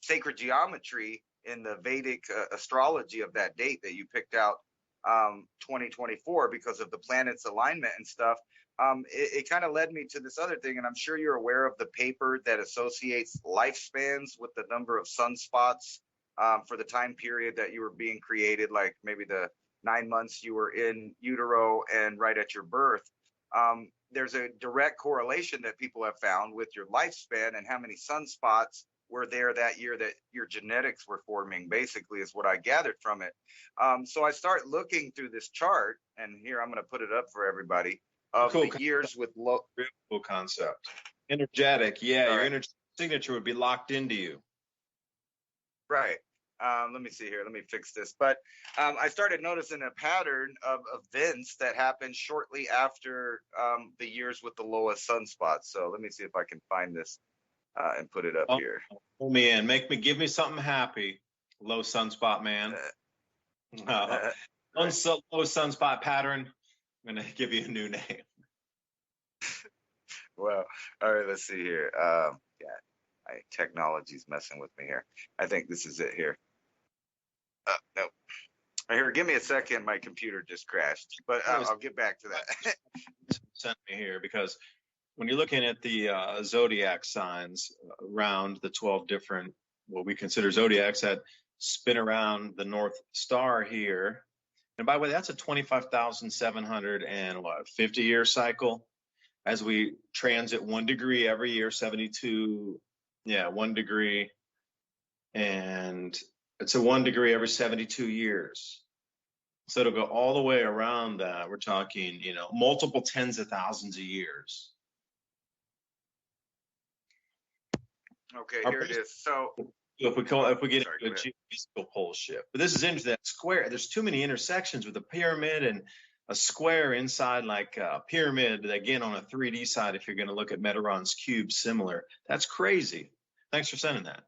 sacred geometry in the Vedic astrology of that date that you picked out, 2024, because of the planet's alignment and stuff. It kind of led me to this other thing, and I'm sure you're aware of the paper that associates lifespans with the number of sunspots for the time period that you were being created, like maybe the 9 months you were in utero and right at your birth. There's a direct correlation that people have found with your lifespan and how many sunspots were there that year that your genetics were forming, basically, is what I gathered from it. So I start looking through this chart, and here I'm going to put it up for everybody, of the years with low. Cool concept. Energetic, yeah, your energy signature would be locked into you. Right. Let me see here. Let me fix this. But I started noticing a pattern of events that happened shortly after the years with the lowest sunspots. So let me see if I can find this and put it up here. Pull me in. Give me something happy. Low sunspot man. Right. Low sunspot pattern. I'm going to give you a new name. Well, all right, let's see here. Yeah, my technology's messing with me here. I think this is it here. No. Here, give me a second. My computer just crashed, but I'll get back to that. Sent me here because when you're looking at the zodiac signs around the 12 different, what we consider zodiacs that spin around the North Star here. And by the way, that's a 25,750-year cycle as we transit 1 degree every year, 72, 1 degree. And it's a 1 degree every 72 years. So it'll go all the way around that. We're talking, multiple tens of thousands of years. Okay, here it is. So if we get into a geophysical pole shift, but this is interesting. That square, there's too many intersections with a pyramid and a square inside, like a pyramid, again, on a 3D side, if you're going to look at Meteron's cube, similar. That's crazy. Thanks for sending that.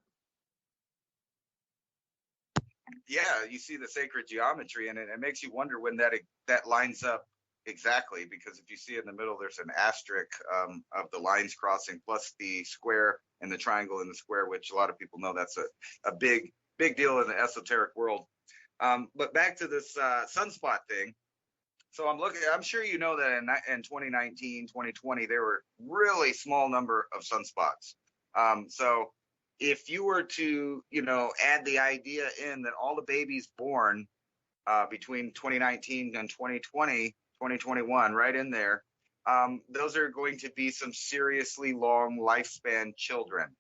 Yeah, you see the sacred geometry, and it makes you wonder when that lines up exactly, because if you see in the middle, there's an asterisk of the lines crossing, plus the square and the triangle in the square, which a lot of people know that's a big deal in the esoteric world. But back to this sunspot thing. So I'm sure you know that in 2019, 2020, there were really small number of sunspots. So if you were to, add the idea in that all the babies born between 2019 and 2020, 2021, right in there, those are going to be some seriously long lifespan children.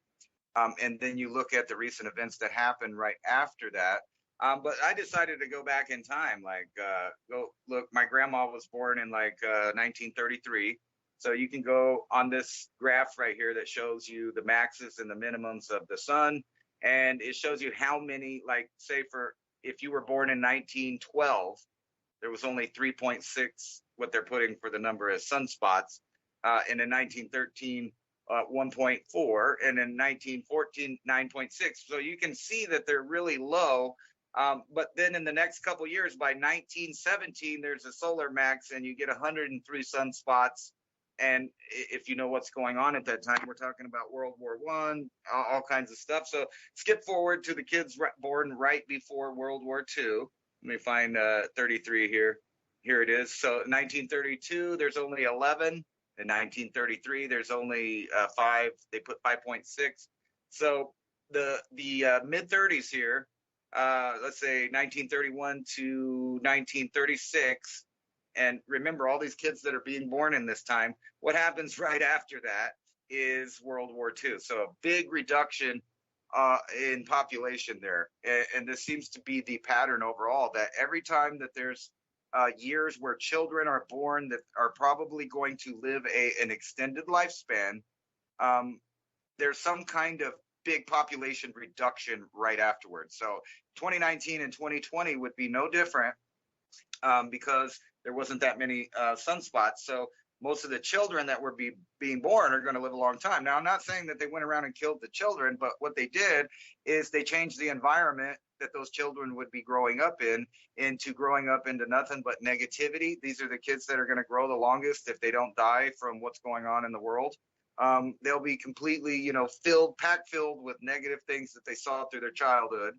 And then you look at the recent events that happened right after that. But I decided to go back in time, go look. My grandma was born in 1933. So you can go on this graph right here that shows you the maxes and the minimums of the sun. And it shows you how many, say if you were born in 1912, there was only 3.6, what they're putting for the number as sunspots. And in 1913, 1.4, and in 1914, 9.6. So you can see that they're really low. But then in the next couple of years, by 1917, there's a solar max, and you get 103 sunspots. And if you know what's going on at that time, we're talking about World War I, all kinds of stuff. So skip forward to the kids born right before World War II. Let me find 33 here. Here it is. So 1932, there's only 11. In 1933, there's only 5. They put 5.6. So the mid 30s here, let's say 1931 to 1936. And remember, all these kids that are being born in this time, what happens right after that is World War II. So a big reduction in population there. And this seems to be the pattern overall, that every time that there's years where children are born that are probably going to live an extended lifespan, there's some kind of big population reduction right afterwards. So 2019 and 2020 would be no different because there wasn't that many sunspots. So most of the children that were being born are going to live a long time. Now, I'm not saying that they went around and killed the children, but what they did is they changed the environment that those children would be growing up into growing up into nothing but negativity. These are the kids that are going to grow the longest if they don't die from what's going on in the world. They'll be completely, pack filled with negative things that they saw through their childhood.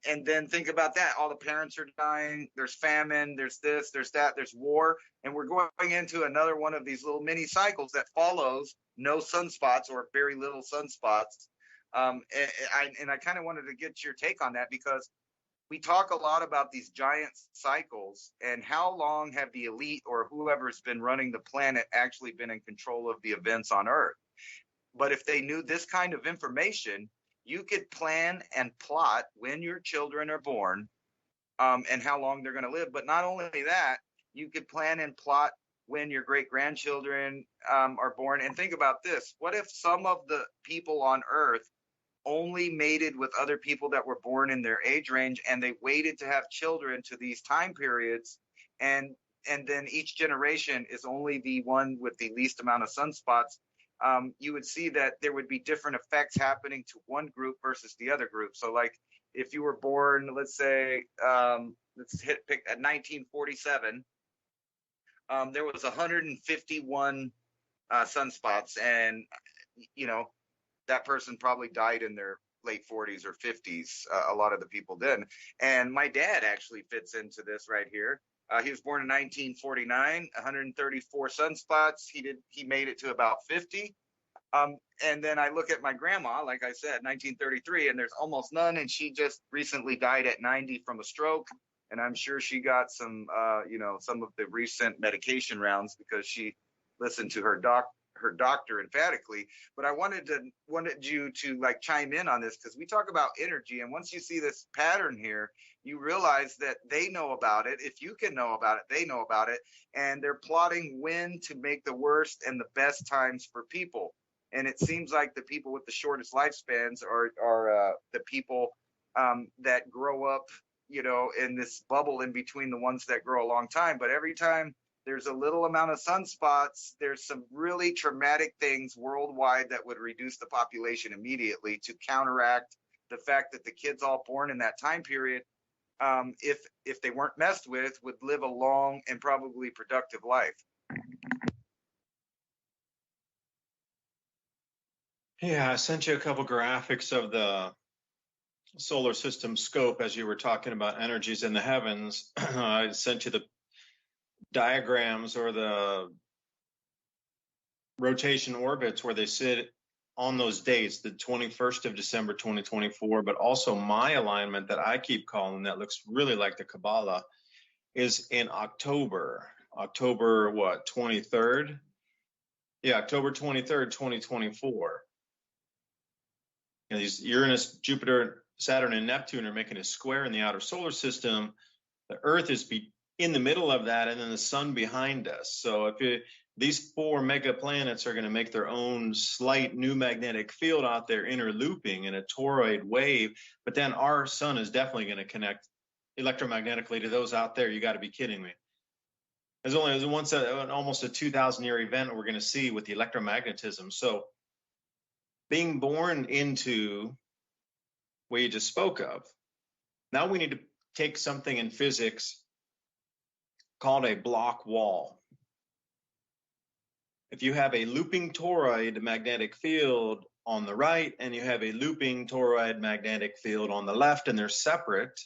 And then think about that. All the parents are dying. There's famine. There's this, there's that, there's war. And we're going into another one of these little mini cycles that follows no sunspots or very little sunspots. And I kind of wanted to get your take on that, because we talk a lot about these giant cycles and how long have the elite or whoever's been running the planet actually been in control of the events on Earth. But if they knew this kind of information, you could plan and plot when your children are born and how long they're going to live. But not only that, you could plan and plot when your great-grandchildren are born. And think about this. What if some of the people on Earth only mated with other people that were born in their age range, and they waited to have children to these time periods, and then each generation is only the one with the least amount of sunspots. You would see that there would be different effects happening to one group versus the other group. So like if you were born, let's say, pick at 1947, there was 151 sunspots, and that person probably died in their late 40s or 50s. A lot of the people did. And my dad actually fits into this right here. He was born in 1949, 134 sunspots. He made it to about 50. And then I look at my grandma, like I said, 1933, and there's almost none. And she just recently died at 90 from a stroke. And I'm sure she got some of the recent medication rounds because she listened to her doctor emphatically. But I wanted you to like chime in on this, because we talk about energy, and once you see this pattern here, you realize that they know about it. If you can know about it, they know about it, and they're plotting when to make the worst and the best times for people. And it seems like the people with the shortest lifespans are the people that grow up, in this bubble in between the ones that grow a long time. But every time there's a little amount of sunspots, there's some really traumatic things worldwide that would reduce the population immediately to counteract the fact that the kids all born in that time period, if they weren't messed with, would live a long and probably productive life. Yeah, I sent you a couple graphics of the solar system scope as you were talking about energies in the heavens. I sent you the diagrams or the rotation orbits where they sit on those dates, the 21st of December 2024, but also my alignment that I keep calling that looks really like the Kabbalah is in October 23rd? Yeah, October 23rd, 2024. And these Uranus, Jupiter, Saturn, and Neptune are making a square in the outer solar system. The Earth is in the middle of that, and then the sun behind us. So these four mega planets are going to make their own slight new magnetic field out there, interlooping in a toroid wave. But then our sun is definitely going to connect electromagnetically to those out there. You got to be kidding me. There's almost a 2,000-year event we're going to see with the electromagnetism. So being born into what you just spoke of, now we need to take something in physics called a block wall. If you have a looping toroid magnetic field on the right and you have a looping toroid magnetic field on the left and they're separate,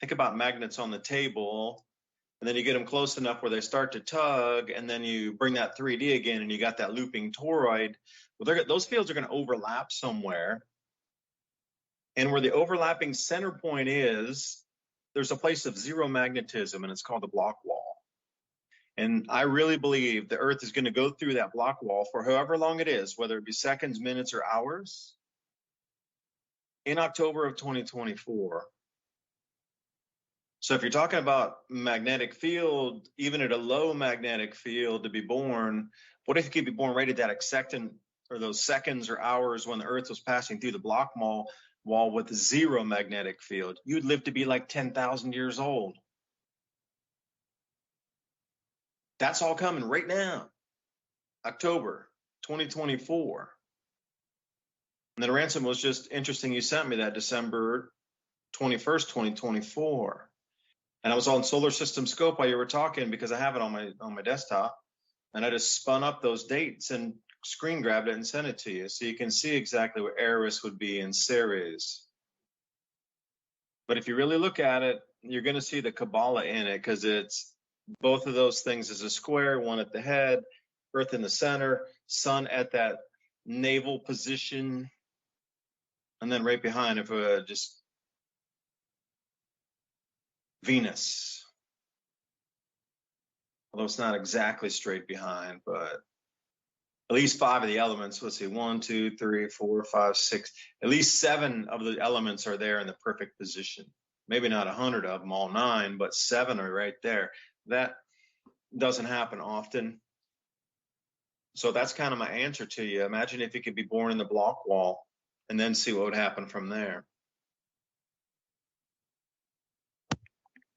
think about magnets on the table, and then you get them close enough where they start to tug, and then you bring that 3D again and you got that looping toroid. Well, those fields are going to overlap somewhere. And where the overlapping center point is, there's a place of zero magnetism, and it's called the block wall. And I really believe the Earth is going to go through that block wall for however long it is, whether it be seconds, minutes, or hours, in October of 2024. So if you're talking about magnetic field, even at a low magnetic field to be born, what if you could be born right at that second, or those seconds or hours when the Earth was passing through the block wall with zero magnetic field? You'd live to be like 10,000 years old. That's all coming right now, October 2024. And then Ransom, was just interesting. You sent me that December 21st, 2024. And I was on Solar System Scope while you were talking, because I have it on my desktop. And I just spun up those dates and screen grabbed it and sent it to you, so you can see exactly where Eris would be in Ceres. But if you really look at it, you're going to see the Kabbalah in it, because it's both of those things as a square, one at the head, Earth in the center, sun at that navel position, and then right behind it, just Venus. Although it's not exactly straight behind, but at least 5 of the elements, let's see, 1, 2, 3, 4, 5, 6, at least 7 of the elements are there in the perfect position. Maybe not 100 of them, all 9, but 7 are right there. That doesn't happen often. So that's kind of my answer to you. Imagine if you could be born in the block wall. and then see what would happen from there.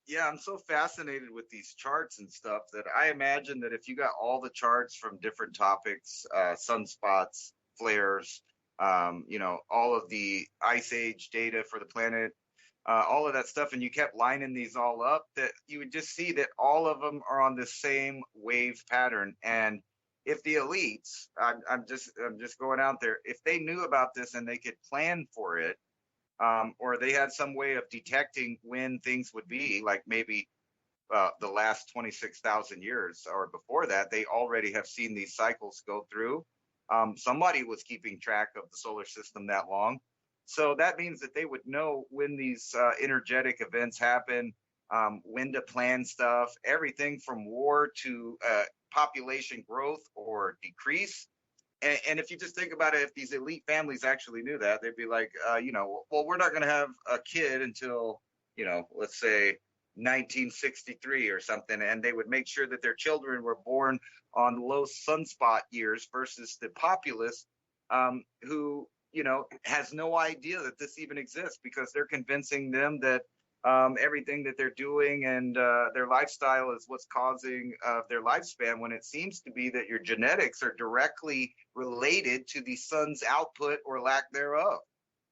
Yeah, I'm so fascinated with these charts and stuff that I imagine that if you got all the charts from different topics, sunspots, flares, all of the ice age data for the planet, all of that stuff, and you kept lining these all up, that you would just see that all of them are on the same wave pattern. And if the elites, I'm just going out there, if they knew about this and they could plan for it, or they had some way of detecting when things would be, like maybe the last 26,000 years or before that, they already have seen these cycles go through. Somebody was keeping track of the solar system that long. So that means that they would know when these energetic events happen, when to plan stuff, everything from war to population growth or decrease. And if you just think about it, if these elite families actually knew that, they'd be like, well, we're not going to have a kid until, let's say 1963 or something. And they would make sure that their children were born on low sunspot years versus the populace who, has no idea that this even exists, because they're convincing them that everything that they're doing and their lifestyle is what's causing their lifespan, when it seems to be that your genetics are directly related to the sun's output or lack thereof.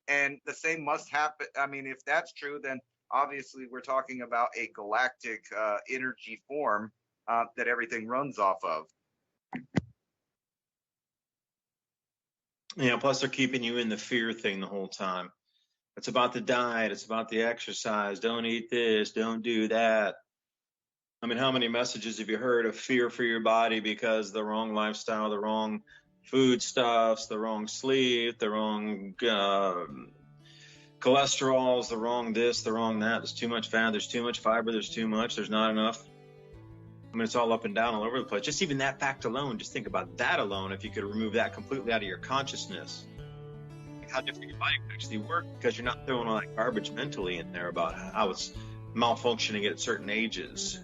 And the same must happen. I mean, if that's true, then obviously we're talking about a galactic energy form that everything runs off of. Plus they're keeping you in the fear thing the whole time. It's about the diet. It's about the exercise. Don't eat this. Don't do that. I mean, how many messages have you heard of fear for your body because the wrong lifestyle, the wrong foodstuffs, the wrong sleep, the wrong cholesterols, the wrong this, the wrong that. There's too much fat. There's too much fiber. There's too much. There's not enough. I mean, it's all up and down all over the place. Just even that fact alone, just think about that alone. If you could remove that completely out of your consciousness, how different your body would actually work, because you're not throwing all that garbage mentally in there about how it's malfunctioning at certain ages.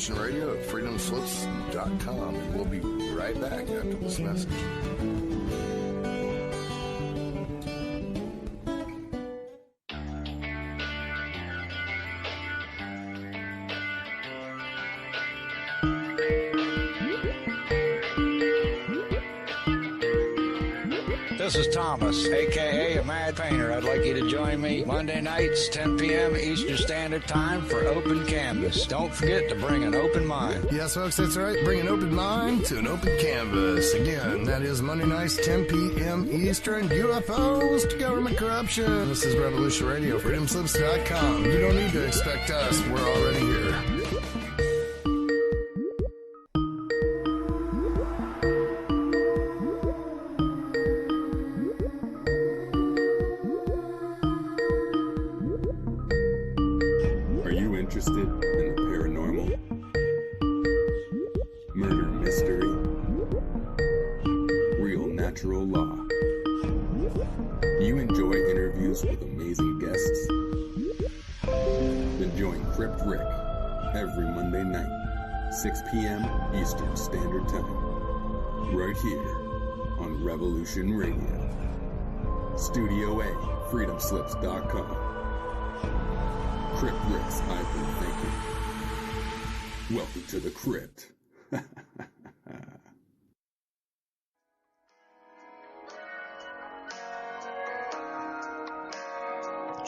Radio at freedomslips.com, and we'll be right back after this message. This is Thomas, a.k.a. a Mad Painter. I'd like you to join me Monday nights, 10 p.m. Eastern Standard Time for Open Canvas. Don't forget to bring an open mind. Yes, folks, that's right. Bring an open mind to an open canvas. Again, that is Monday nights, 10 p.m. Eastern. UFOs to government corruption. This is Revolution Radio, freedomslips.com. You don't need to expect us. We're already here. Interested in the paranormal, murder mystery, real natural law? You enjoy interviews with amazing guests? Then join Crypt Rick every Monday night, 6 p.m. Eastern Standard Time, right here on Revolution Radio. Studio A, freedomslips.com. Crypt Ricks, I've been thinking. Welcome to the Crypt.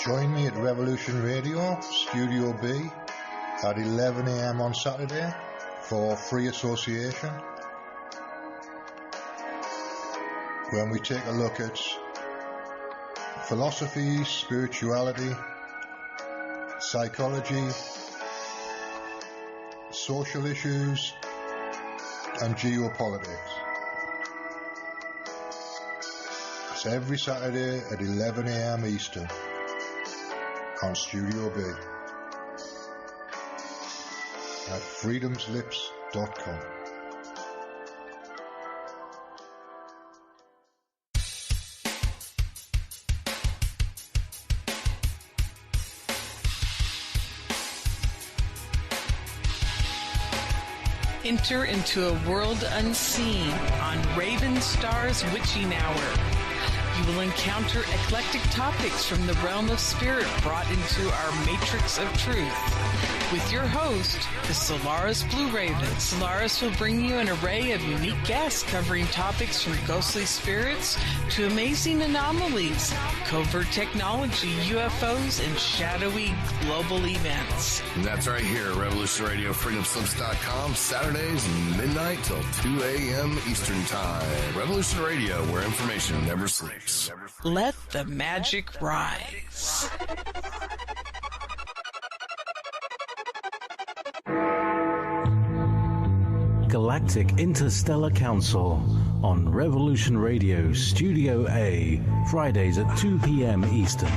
Join me at Revolution Radio, Studio B, at 11 a.m. on Saturday for Free Association, when we take a look at philosophy, spirituality, psychology, social issues, and geopolitics. It's every Saturday at 11 a.m. Eastern on Studio B at freedomslips.com. revolutionradio.com. Enter into a world unseen on Raven Star's Witching Hour. You will encounter eclectic topics from the realm of spirit brought into our matrix of truth. With your host, the Solaris Blue Raven. Solaris will bring you an array of unique guests covering topics from ghostly spirits to amazing anomalies, covert technology, UFOs, and shadowy global events. And that's right here at Revolution Radio, freedomslips.com, Saturdays, midnight till 2 a.m. Eastern Time. Revolution Radio, where information never sleeps. Let the magic rise. Galactic Interstellar Council on Revolution Radio Studio A, Fridays at 2 p.m. Eastern.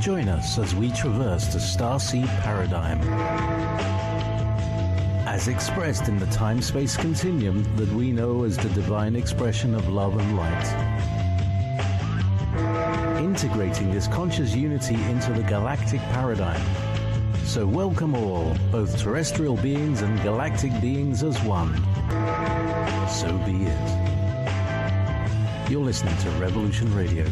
Join us as we traverse the starseed paradigm, as expressed in the time-space continuum that we know as the divine expression of love and light. Integrating this conscious unity into the galactic paradigm. So welcome all, both terrestrial beings and galactic beings as one. So be it. You're listening to Revolution Radio.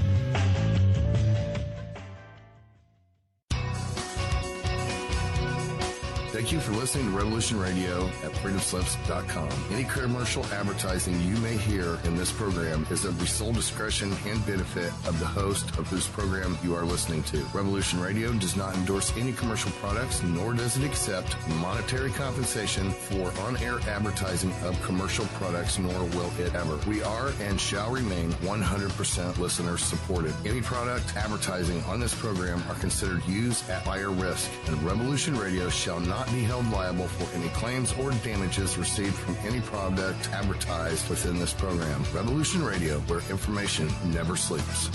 Thank you for listening to Revolution Radio at freedomslips.com. Any commercial advertising you may hear in this program is of the sole discretion and benefit of the host of whose program you are listening to. Revolution Radio does not endorse any commercial products, nor does it accept monetary compensation for on-air advertising of commercial products, nor will it ever. We are and shall remain 100% listener supported. Any product advertising on this program are considered used at buyer risk, and Revolution Radio shall not be held liable for any claims or damages received from any product advertised within this program. Revolution Radio, where information never sleeps.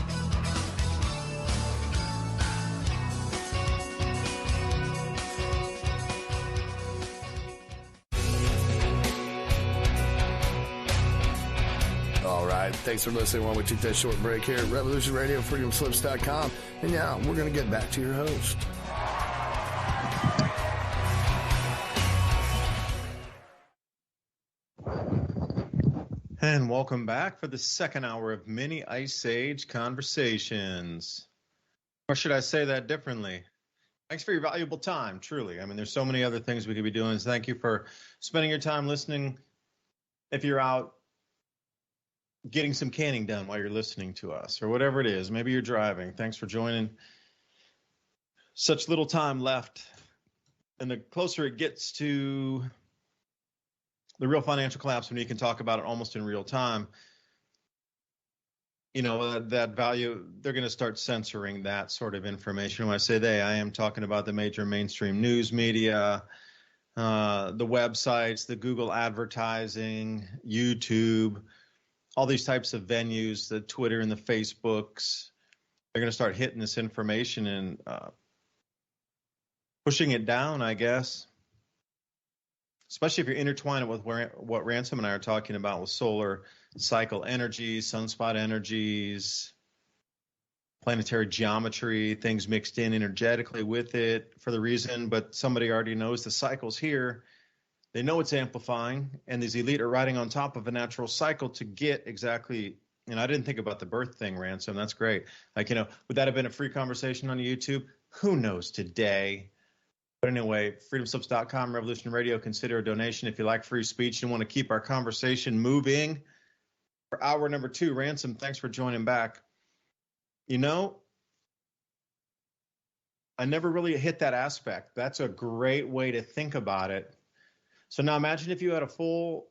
All right, thanks for listening while we took that short break here at Revolution Radio, freedomslips.com. And now we're going to get back to your host. And welcome back for the second hour of Mini Ice Age Conversations. Or should I say that differently? Thanks for your valuable time, truly. I mean, there's so many other things we could be doing. So thank you for spending your time listening. If you're out getting some canning done while you're listening to us, or whatever it is, maybe you're driving. Thanks for joining. Such little time left. And the closer it gets to the real financial collapse, when you can talk about it almost in real time, you know, that value, they're going to start censoring that sort of information. When I say they, I am talking about the major mainstream news media, the websites, the Google advertising, YouTube, all these types of venues, the Twitter and the Facebooks. They're going to start hitting this information and pushing it down, I guess. Especially if you're intertwining with what Ransom and I are talking about with solar cycle energies, sunspot energies, planetary geometry, things mixed in energetically with it for the reason, but somebody already knows the cycle's here. They know it's amplifying, and these elite are riding on top of a natural cycle to get exactly, I didn't think about the birth thing, Ransom. That's great. Like, would that have been a free conversation on YouTube? Who knows today? But anyway, freedomslips.com, Revolution Radio, consider a donation if you like free speech and want to keep our conversation moving. For hour number 2, Ransom, thanks for joining back. I never really hit that aspect. That's a great way to think about it. So now imagine if you had a full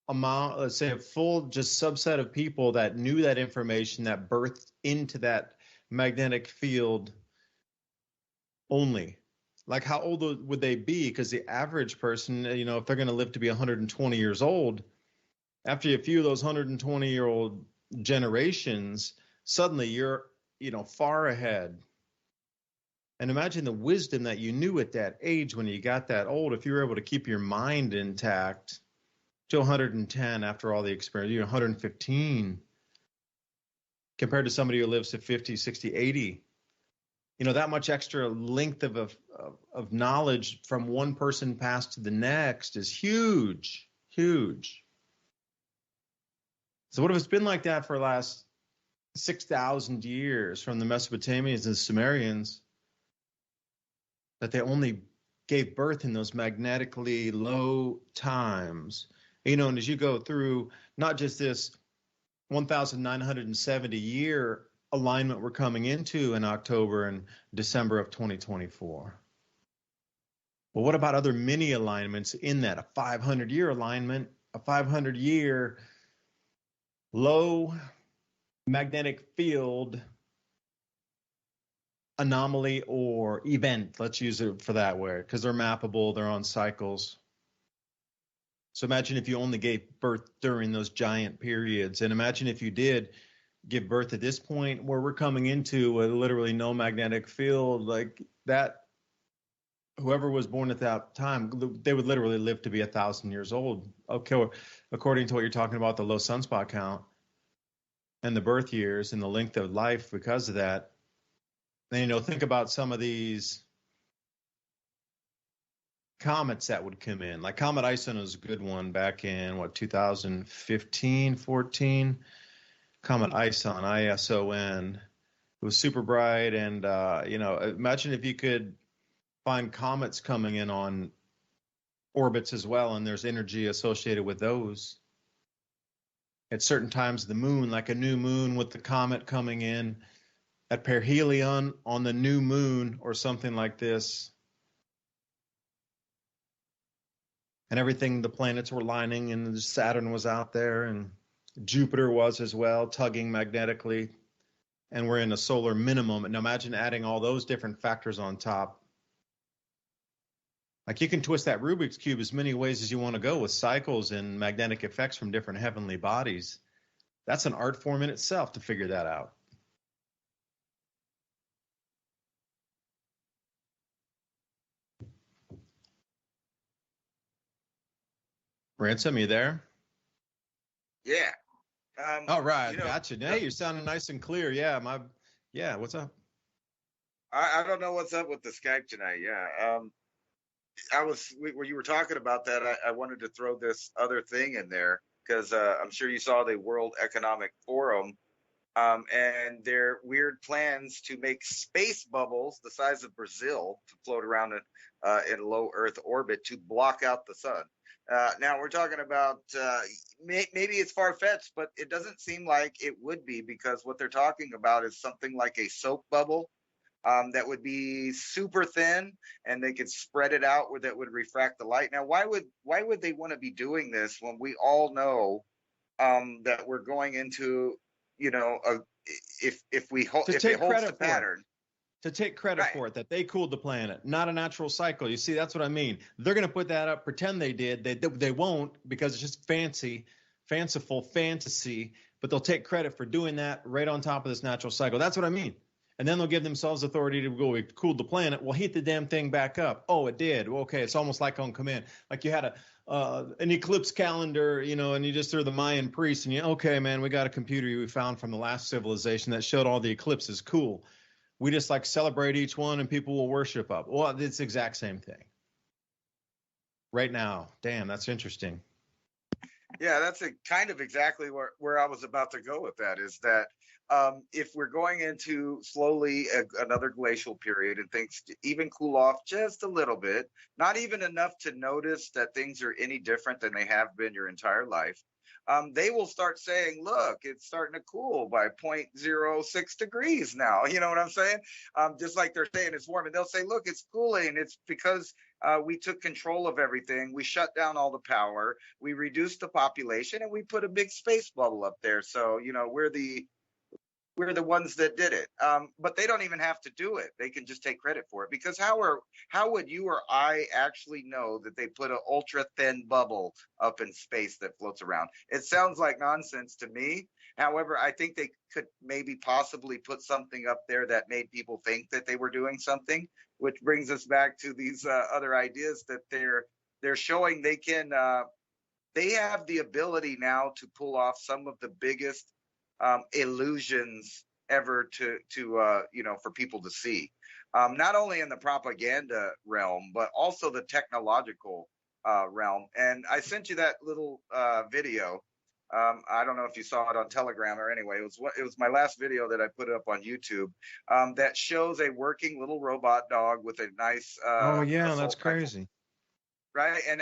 amount, let's say a full just subset of people that knew that information, that birthed into that magnetic field only. Like, how old would they be? Because the average person, if they're going to live to be 120 years old, after a few of those 120-year-old generations, suddenly you're, far ahead. And imagine the wisdom that you knew at that age when you got that old, if you were able to keep your mind intact to 110 after all the experience, 115 compared to somebody who lives to 50, 60, 80. That much extra length of knowledge from one person passed to the next is huge, huge. So what if it's been like that for the last 6,000 years from the Mesopotamians and Sumerians, that they only gave birth in those magnetically low times? And as you go through not just this 1,970 year alignment we're coming into in October and December of 2024. Well, what about other mini alignments in that? A 500-year alignment, a 500-year low magnetic field anomaly or event. Let's use it for that word because they're mappable, they're on cycles. So imagine if you only gave birth during those giant periods, and imagine if you did give birth at this point where we're coming into a literally no magnetic field like that. Whoever was born at that time, they would literally live to be 1,000 years old. Okay, according to what you're talking about, the low sunspot count and the birth years and the length of life because of that. Then, think about some of these comets that would come in. Like Comet Ison was a good one back in 2015, 14. Comet Ison, ISON. It was super bright, and imagine if you could find comets coming in on orbits as well, and there's energy associated with those. At certain times of the moon, like a new moon with the comet coming in at perihelion on the new moon or something like this. And everything, the planets were lining, and Saturn was out there, and Jupiter was as well, tugging magnetically. And we're in a solar minimum. And imagine adding all those different factors on top. Like you can twist that Rubik's Cube as many ways as you want to go with cycles and magnetic effects from different heavenly bodies. That's an art form in itself to figure that out. Ransom, you there? Yeah. All right, gotcha. Hey, you're sounding nice and clear. Yeah, what's up? I don't know what's up with the Skype tonight. Yeah. When you were talking about that, I wanted to throw this other thing in there because I'm sure you saw the World Economic Forum and their weird plans to make space bubbles the size of Brazil to float around in low Earth orbit to block out the sun. Now we're talking about maybe it's far-fetched, but it doesn't seem like it would be, because what they're talking about is something like a soap bubble that would be super thin, and they could spread it out where that would refract the light. Now, why would they want to be doing this when we all know that we're going into, if it holds the pattern. To take credit for it, that they cooled the planet, not a natural cycle. You see, that's what I mean. They're going to put that up, pretend they did. They won't, because it's just fanciful fantasy, but they'll take credit for doing that right on top of this natural cycle. That's what I mean. And then they'll give themselves authority to go, we cooled the planet. Well, heat the damn thing back up. Oh, it did. Well, okay, it's almost like on command. Like you had an eclipse calendar, and you just threw the Mayan priests, and okay, man, we got a computer we found from the last civilization that showed all the eclipses. Cool. We just celebrate each one and people will worship up. Well, it's the exact same thing right now. Damn, that's interesting. Yeah, that's kind of exactly where I was about to go with that, is that if we're going into slowly another glacial period and things even cool off just a little bit, not even enough to notice that things are any different than they have been your entire life, they will start saying, look, it's starting to cool by 0.06 degrees now. You know what I'm saying? Just like they're saying it's warm. And they'll say, look, it's cooling. It's because we took control of everything. We shut down all the power. We reduced the population, and we put a big space bubble up there. So, we're the ones that did it. But they don't even have to do it. They can just take credit for it, because how would you or I actually know that they put an ultra thin bubble up in space that floats around? It sounds like nonsense to me, However, I think they could maybe possibly put something up there that made people think that they were doing something, which brings us back to these other ideas that they're showing they can. They have the ability now to pull off some of the biggest illusions ever for people to see, not only in the propaganda realm but also the technological realm. And I sent you that little video. I don't know if you saw it on Telegram or anyway. It was my last video that I put up on YouTube that shows a working little robot dog with a nice. Oh yeah, that's assault rifle. crazy. Right. And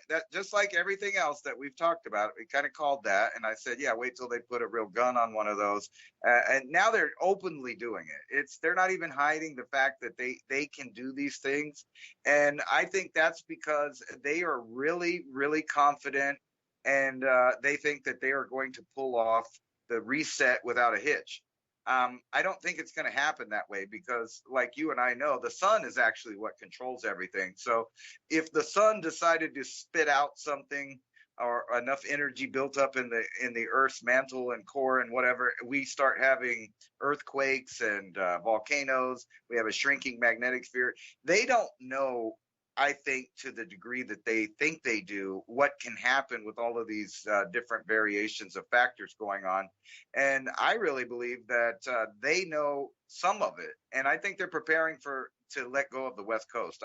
that, just like everything else that we've talked about, we kind of called that. And I said, yeah, wait till they put a real gun on one of those. And now they're openly doing it. They're not even hiding the fact that they can do these things. And I think that's because they are really, really confident, and they think that they are going to pull off the reset without a hitch. I don't think it's going to happen that way, because like you and I know, the sun is actually what controls everything. So if the sun decided to spit out something, or enough energy built up in the Earth's mantle and core and whatever, we start having earthquakes and volcanoes. We have a shrinking magnetic field. They don't know, I think, to the degree that they think they do, what can happen with all of these different variations of factors going on. And I really believe that they know some of it. And I think they're preparing to let go of the West Coast.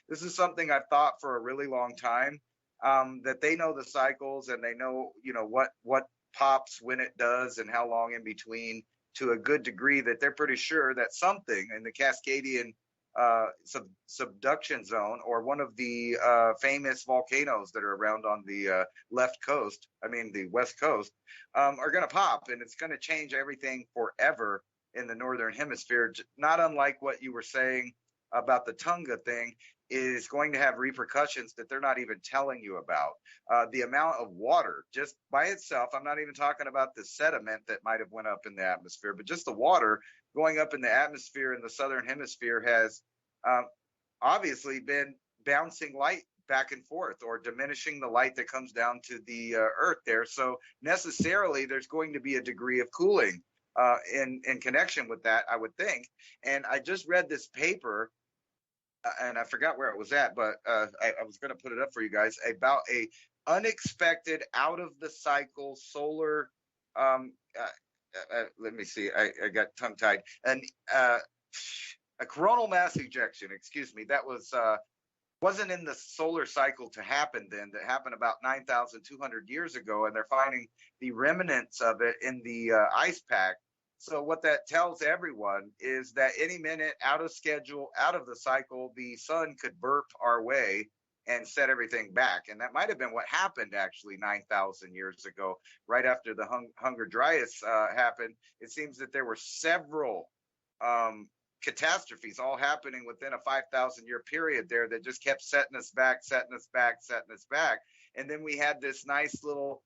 This is something I've thought for a really long time, that they know the cycles, and they know, what pops when it does and how long in between, to a good degree, that they're pretty sure that something in the Cascadian subduction zone, or one of the famous volcanoes that are around on the the West Coast, are going to pop, and it's going to change everything forever in the Northern Hemisphere. Not unlike what you were saying about the Tonga thing, is going to have repercussions that they're not even telling you about. The amount of water just by itself, I'm not even talking about the sediment that might have went up in the atmosphere, but just the water going up in the atmosphere in the Southern Hemisphere has obviously been bouncing light back and forth, or diminishing the light that comes down to the Earth there. So necessarily there's going to be a degree of cooling in connection with that, I would think. And I just read this paper, and I forgot where it was at, but I was going to put it up for you guys, about a unexpected out of the cycle solar let me see, I got tongue tied, and a coronal mass ejection, excuse me, that wasn't in the solar cycle to happen then. That happened about 9,200 years ago, and they're finding the remnants of it in the ice pack. So what that tells everyone is that any minute, out of schedule, out of the cycle, the sun could burp our way and set everything back. And that might have been what happened actually 9,000 years ago, right after the Hunger Dryas happened. It seems that there were several catastrophes all happening within a 5,000-year period there that just kept setting us back. And then we had this nice little,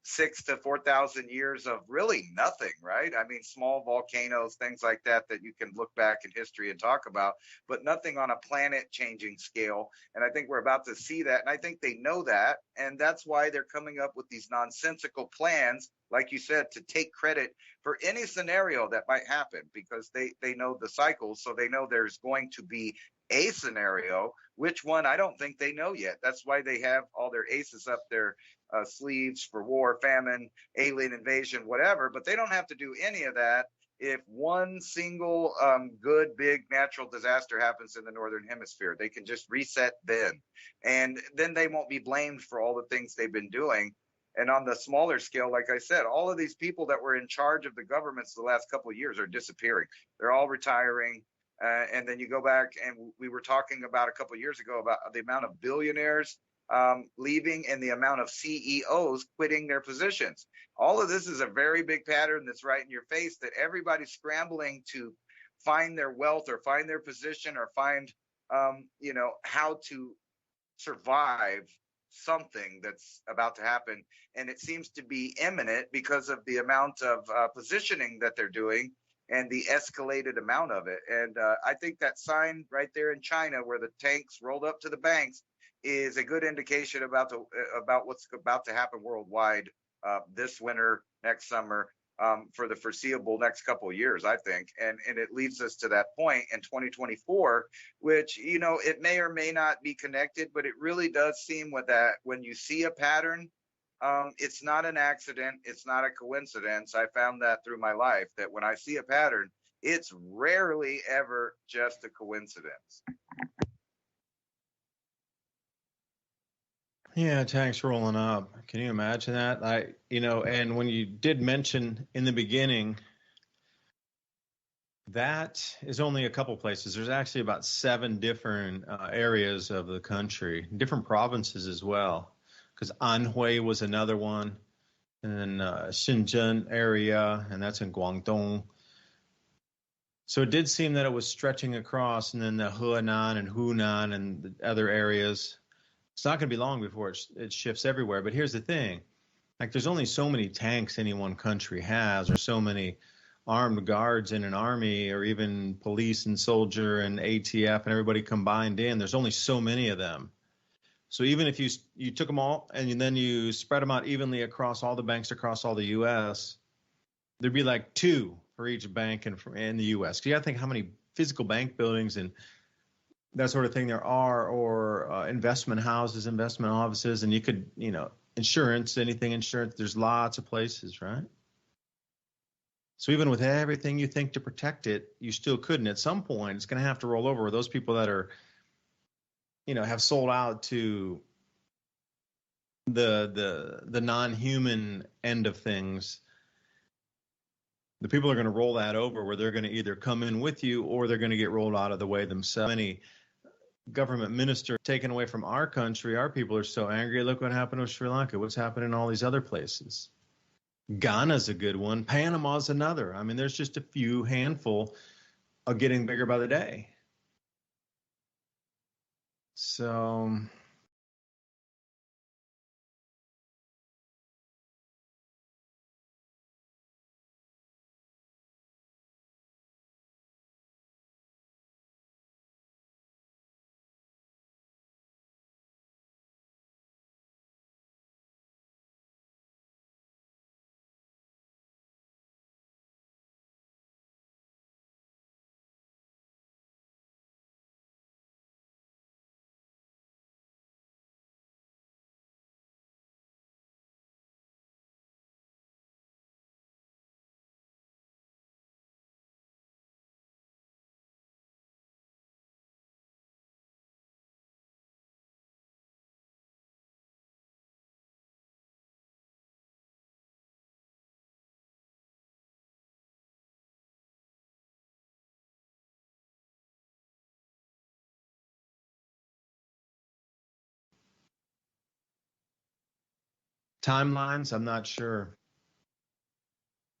6 to 4,000 years of really nothing, right? I mean, small volcanoes, things like that you can look back in history and talk about, but nothing on a planet-changing scale. And I think we're about to see that, and I think they know that, and that's why they're coming up with these nonsensical plans, like you said, to take credit for any scenario that might happen, because they know the cycles, so they know there's going to be a scenario. Which one, I don't think they know yet. That's why they have all their aces up their sleeves for war, famine, alien invasion, whatever. But they don't have to do any of that if one single good big natural disaster happens in the Northern Hemisphere. They can just reset then, and then they won't be blamed for all the things they've been doing. And on the smaller scale, like I said, all of these people that were in charge of the governments the last couple of years are disappearing. They're all retiring. And then you go back, and we were talking about a couple of years ago about the amount of billionaires leaving and the amount of CEOs quitting their positions. All of this is a very big pattern that's right in your face, that everybody's scrambling to find their wealth or find their position or find, how to survive something that's about to happen. And it seems to be imminent because of the amount of positioning that they're doing and the escalated amount of it. And I think that sign right there in China, where the tanks rolled up to the banks, is a good indication about what's about to happen worldwide this winter, next summer, for the foreseeable next couple of years, I think. And it leads us to that point in 2024, which, it may or may not be connected, but it really does seem with that when you see a pattern, it's not an accident. It's not a coincidence. I found that through my life, that when I see a pattern, it's rarely ever just a coincidence. Yeah, tanks rolling up. Can you imagine that? And when you did mention in the beginning, that is only a couple places. There's actually about 7 different areas of the country, different provinces as well, because Anhui was another one, and then Shenzhen area, and that's in Guangdong. So it did seem that it was stretching across, and then the Henan and Hunan and the other areas. It's not going to be long before it shifts everywhere. But here's the thing. Like, there's only so many tanks any one country has, or so many armed guards in an army, or even police and soldier and ATF and everybody combined in. There's only so many of them. So even if you took them all and then you spread them out evenly across all the banks across all the U.S., there'd be like 2 for each bank in the U.S. You got to think how many physical bank buildings and that sort of thing there are, or investment houses, investment offices, and you could, insurance, anything insurance, there's lots of places, right? So even with everything you think to protect it, you still couldn't. At some point, it's going to have to roll over. Those people that are, have sold out to the non-human end of things, the people are going to roll that over, where they're going to either come in with you or they're going to get rolled out of the way themselves. Many government minister taken away from our country. Our people are so angry. Look what happened with Sri Lanka. What's happening in all these other places? Ghana's a good one. Panama's another. I mean, there's just a few handful of getting bigger by the day. So timelines, I'm not sure.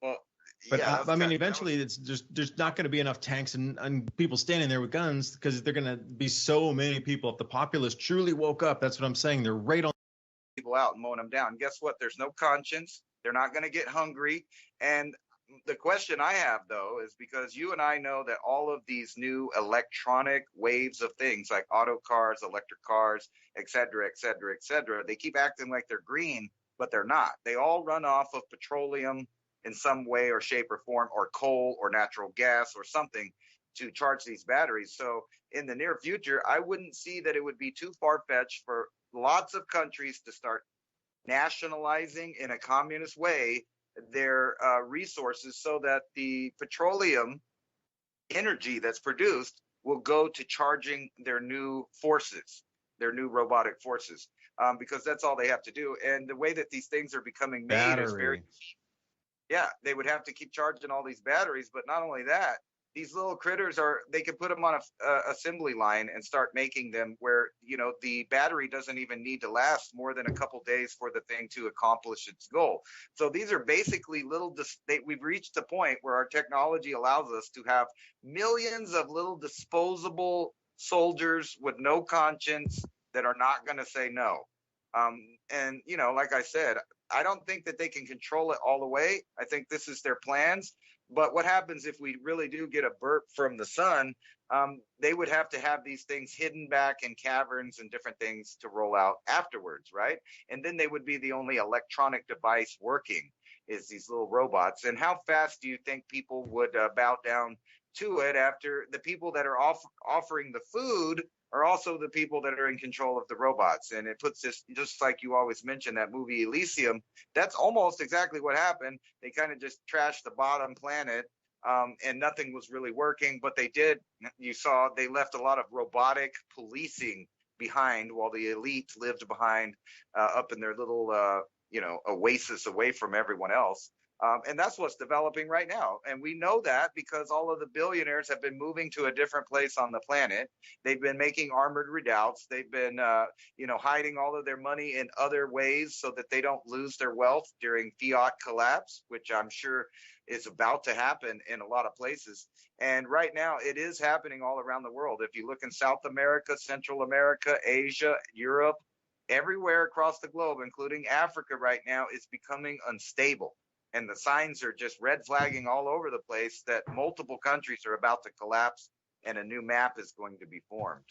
Well, But yeah, I mean, eventually, there's not going to be enough tanks and people standing there with guns, because they're going to be so many people. If the populace truly woke up, that's what I'm saying. They're right on people out and mowing them down. Guess what? There's no conscience. They're not going to get hungry. And the question I have, though, is because you and I know that all of these new electronic waves of things like auto cars, electric cars, et cetera, et cetera, et cetera, they keep acting like they're green, but they're not. They all run off of petroleum in some way or shape or form, or coal or natural gas or something to charge these batteries. So in the near future, I wouldn't see that it would be too far-fetched for lots of countries to start nationalizing in a communist way their resources, so that the petroleum energy that's produced will go to charging their new forces, their new robotic forces, because that's all they have to do. And the way that these things are becoming made is very cheap. Yeah, they would have to keep charging all these batteries, but not only that, these little critters they could put them on a assembly line and start making them where, the battery doesn't even need to last more than a couple days for the thing to accomplish its goal. So these are basically we've reached a point where our technology allows us to have millions of little disposable soldiers with no conscience that are not going to say no. And, like I said, I don't think that they can control it all the way. I think this is their plans. But what happens if we really do get a burp from the sun? They would have to have these things hidden back in caverns and different things to roll out afterwards, right? And then they would be the only electronic device working, is these little robots. And how fast do you think people would bow down to it after the people that are offering the food are also the people that are in control of the robots? And it puts this, just like you always mention that movie Elysium, that's almost exactly what happened. They kind of just trashed the bottom planet, and nothing was really working. But you saw they left a lot of robotic policing behind, while the elite lived behind up in their little oasis away from everyone else. And that's what's developing right now. And we know that because all of the billionaires have been moving to a different place on the planet. They've been making armored redoubts. They've been, hiding all of their money in other ways so that they don't lose their wealth during fiat collapse, which I'm sure is about to happen in a lot of places. And right now it is happening all around the world. If you look in South America, Central America, Asia, Europe, everywhere across the globe, including Africa right now, is becoming unstable. And the signs are just red flagging all over the place that multiple countries are about to collapse and a new map is going to be formed.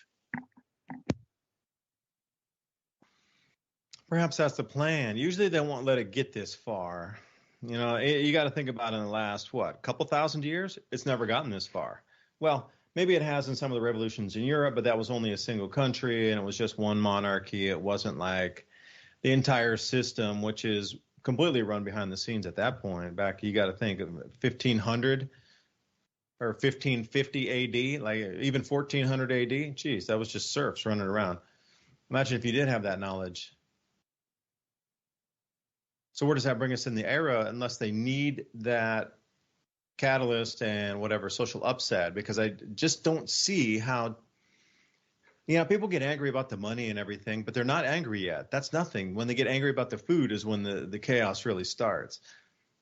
Perhaps that's the plan. Usually they won't let it get this far. You got to think about it in the last, couple thousand years? It's never gotten this far. Well, maybe it has in some of the revolutions in Europe, but that was only a single country and it was just one monarchy. It wasn't like the entire system, which is completely run behind the scenes at that point. Back, you got to think of 1500 or 1550 AD, like even 1400 AD. Geez, that was just serfs running around. Imagine if you did have that knowledge. So where does that bring us in the era, unless they need that catalyst and whatever social upset? Because I just don't see how. People get angry about the money and everything, but they're not angry yet. That's nothing. When they get angry about the food is when the chaos really starts.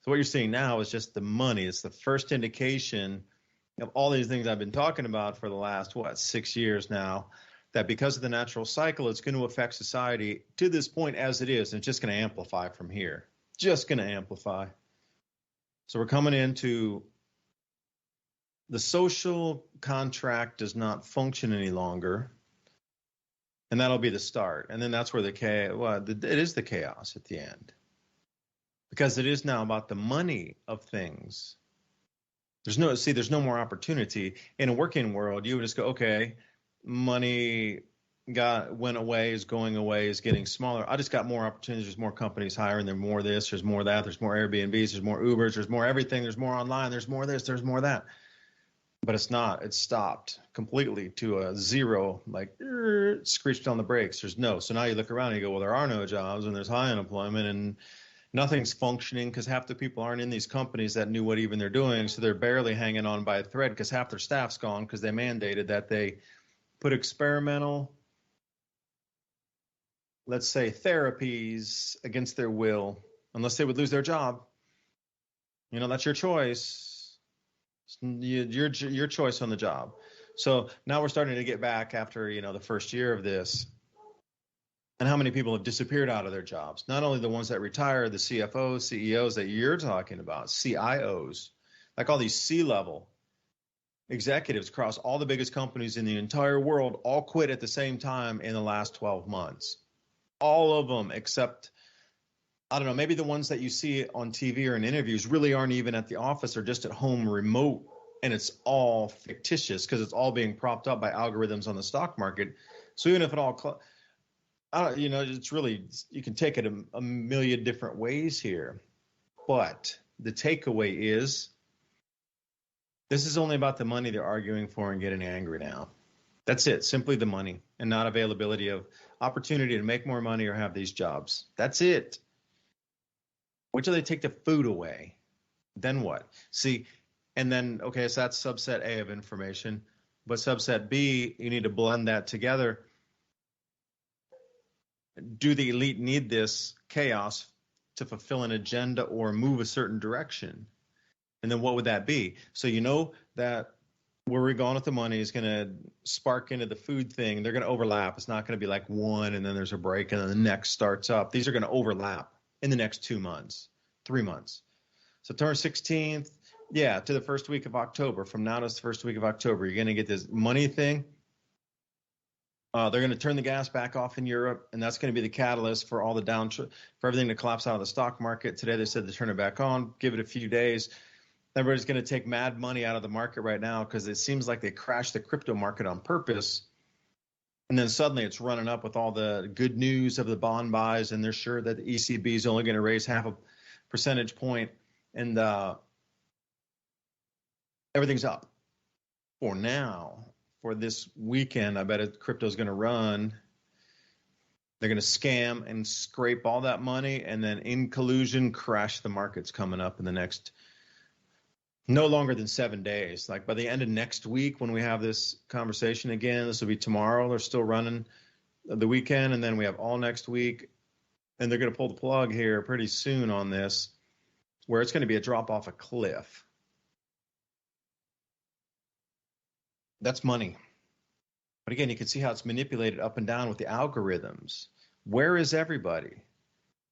So what you're seeing now is just the money. It's the first indication of all these things I've been talking about for the last, 6 years now, that because of the natural cycle, it's going to affect society to this point as it is, and it's just going to amplify from here. Just going to amplify. So we're coming into the social contract does not function any longer. And that'll be the start. And then that's where it is the chaos at the end. Because it is now about the money of things. There's no more opportunity. In a working world, you would just go, okay, money went away, is going away, is getting smaller. I just got more opportunities. There's more companies hiring. There's more this, there's more that. There's more Airbnbs, there's more Ubers, there's more everything. There's more online. There's more this, there's more that. But it's not. It's stopped completely to a zero, like screeched on the brakes. There's no. So now you look around and you go, well, there are no jobs and there's high unemployment and nothing's functioning because half the people aren't in these companies that knew what even they're doing. So they're barely hanging on by a thread because half their staff's gone because they mandated that they put experimental, let's say, therapies against their will, unless they would lose their job. That's your choice. Your choice on the job. So now we're starting to get back after, the first year of this. And how many people have disappeared out of their jobs? Not only the ones that retire, the CFOs, CEOs that you're talking about, CIOs, like all these C-level executives across all the biggest companies in the entire world all quit at the same time in the last 12 months. All of them except, I don't know, maybe the ones that you see on TV or in interviews really aren't even at the office or just at home remote, and it's all fictitious because it's all being propped up by algorithms on the stock market. So even if it all, it's really, you can take it a million different ways here. But the takeaway is this is only about the money they're arguing for and getting angry now. That's it, simply the money and not availability of opportunity to make more money or have these jobs. That's it. Wait till they take the food away. Then what? See, and then, okay, so that's subset A of information. But subset B, you need to blend that together. Do the elite need this chaos to fulfill an agenda or move a certain direction? And then what would that be? So you know that where we're going with the money is going to spark into the food thing. They're going to overlap. It's not going to be like one and then there's a break and then the next starts up. These are going to overlap in the next 2 months, 3 months. September 16th, Yeah, to the first week of October. From now to the first week of October, you're going to get this money thing. They're going to turn the gas back off in Europe, and that's going to be the catalyst for all the for everything to collapse out of the stock market. Today they said to turn it back on, give it a few days. Everybody's going to take mad money out of the market right now because it seems like they crashed the crypto market on purpose. And then suddenly it's running up with all the good news of the bond buys, and they're sure that the ECB is only going to raise 0.5 percentage point, and everything's up for now. For this weekend, I bet crypto's going to run. They're going to scam and scrape all that money, and then in collusion crash the markets coming up in the next no longer than 7 days. Like by the end of next week, when we have this conversation again, this will be tomorrow. They're still running the weekend, and then we have all next week, and they're going to pull the plug here pretty soon on this, where it's going to be a drop off a cliff. That's money. But again, you can see how it's manipulated up and down with the algorithms. Where is everybody?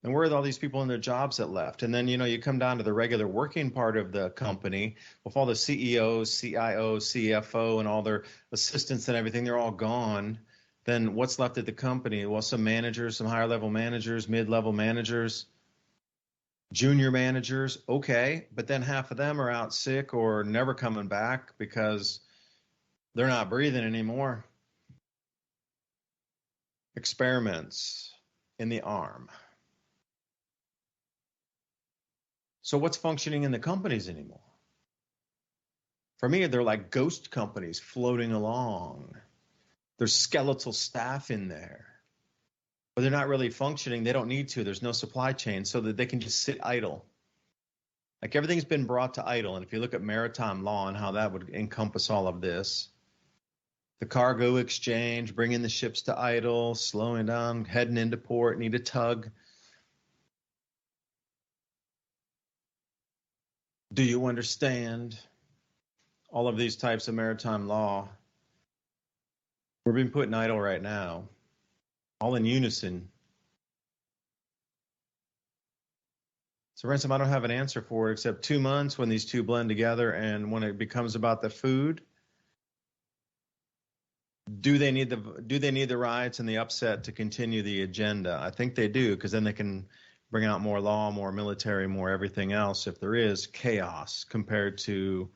And where are all these people in their jobs that left? And then, you come down to the regular working part of the company with all the CEOs, CIO, CFO, and all their assistants and everything. They're all gone. Then what's left at the company? Well, some managers, some higher level managers, mid-level managers, junior managers. Okay. But then half of them are out sick or never coming back because they're not breathing anymore. Experiments in the arm. So what's functioning in the companies anymore? For me, they're like ghost companies floating along. There's skeletal staff in there, but they're not really functioning. They don't need to. There's no supply chain, so that they can just sit idle. Like everything's been brought to idle. And if you look at maritime law and how that would encompass all of this, the cargo exchange, bringing the ships to idle, slowing down, heading into port, need a tug. Do you understand all of these types of maritime law? We're being put in idle right now, all in unison. So, Ransom, I don't have an answer for it except 2 months when these two blend together, and when it becomes about the food. Do they need the riots and the upset to continue the agenda? I think they do, because then they can bring out more law, more military, more everything else if there is chaos compared to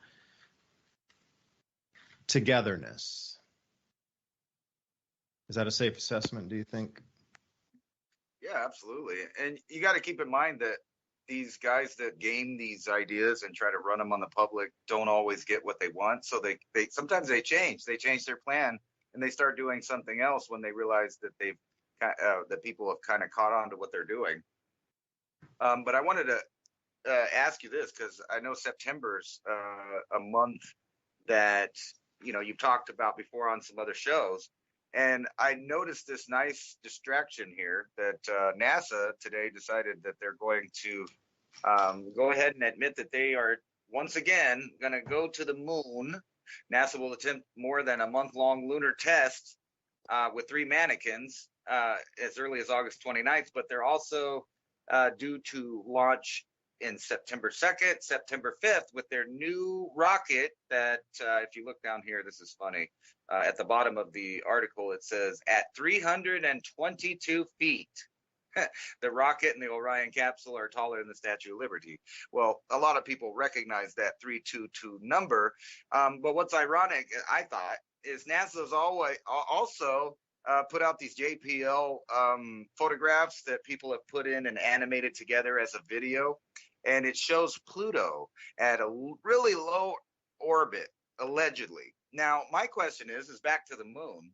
togetherness. Is that a safe assessment, do you think? Yeah, absolutely. And you got to keep in mind that these guys that game these ideas and try to run them on the public don't always get what they want. So they sometimes they change their plan, and they start doing something else when they realize that that people have kind of caught on to what they're doing. But I wanted to ask you this, because I know September's a month that you've talked about before on some other shows, and I noticed this nice distraction here that NASA today decided that they're going to go ahead and admit that they are once again going to go to the moon. NASA will attempt more than a month-long lunar test with 3 mannequins as early as August 29th, but they're also due to launch in September 2nd, September 5th with their new rocket that, if you look down here, this is funny. At the bottom of the article, it says, at 322 feet. The rocket and the Orion capsule are taller than the Statue of Liberty. Well, a lot of people recognize that 322 number. But what's ironic, I thought, is NASA's also put out these JPL photographs that people have put in and animated together as a video. And it shows Pluto at a really low orbit, allegedly. Now, my question is back to the moon,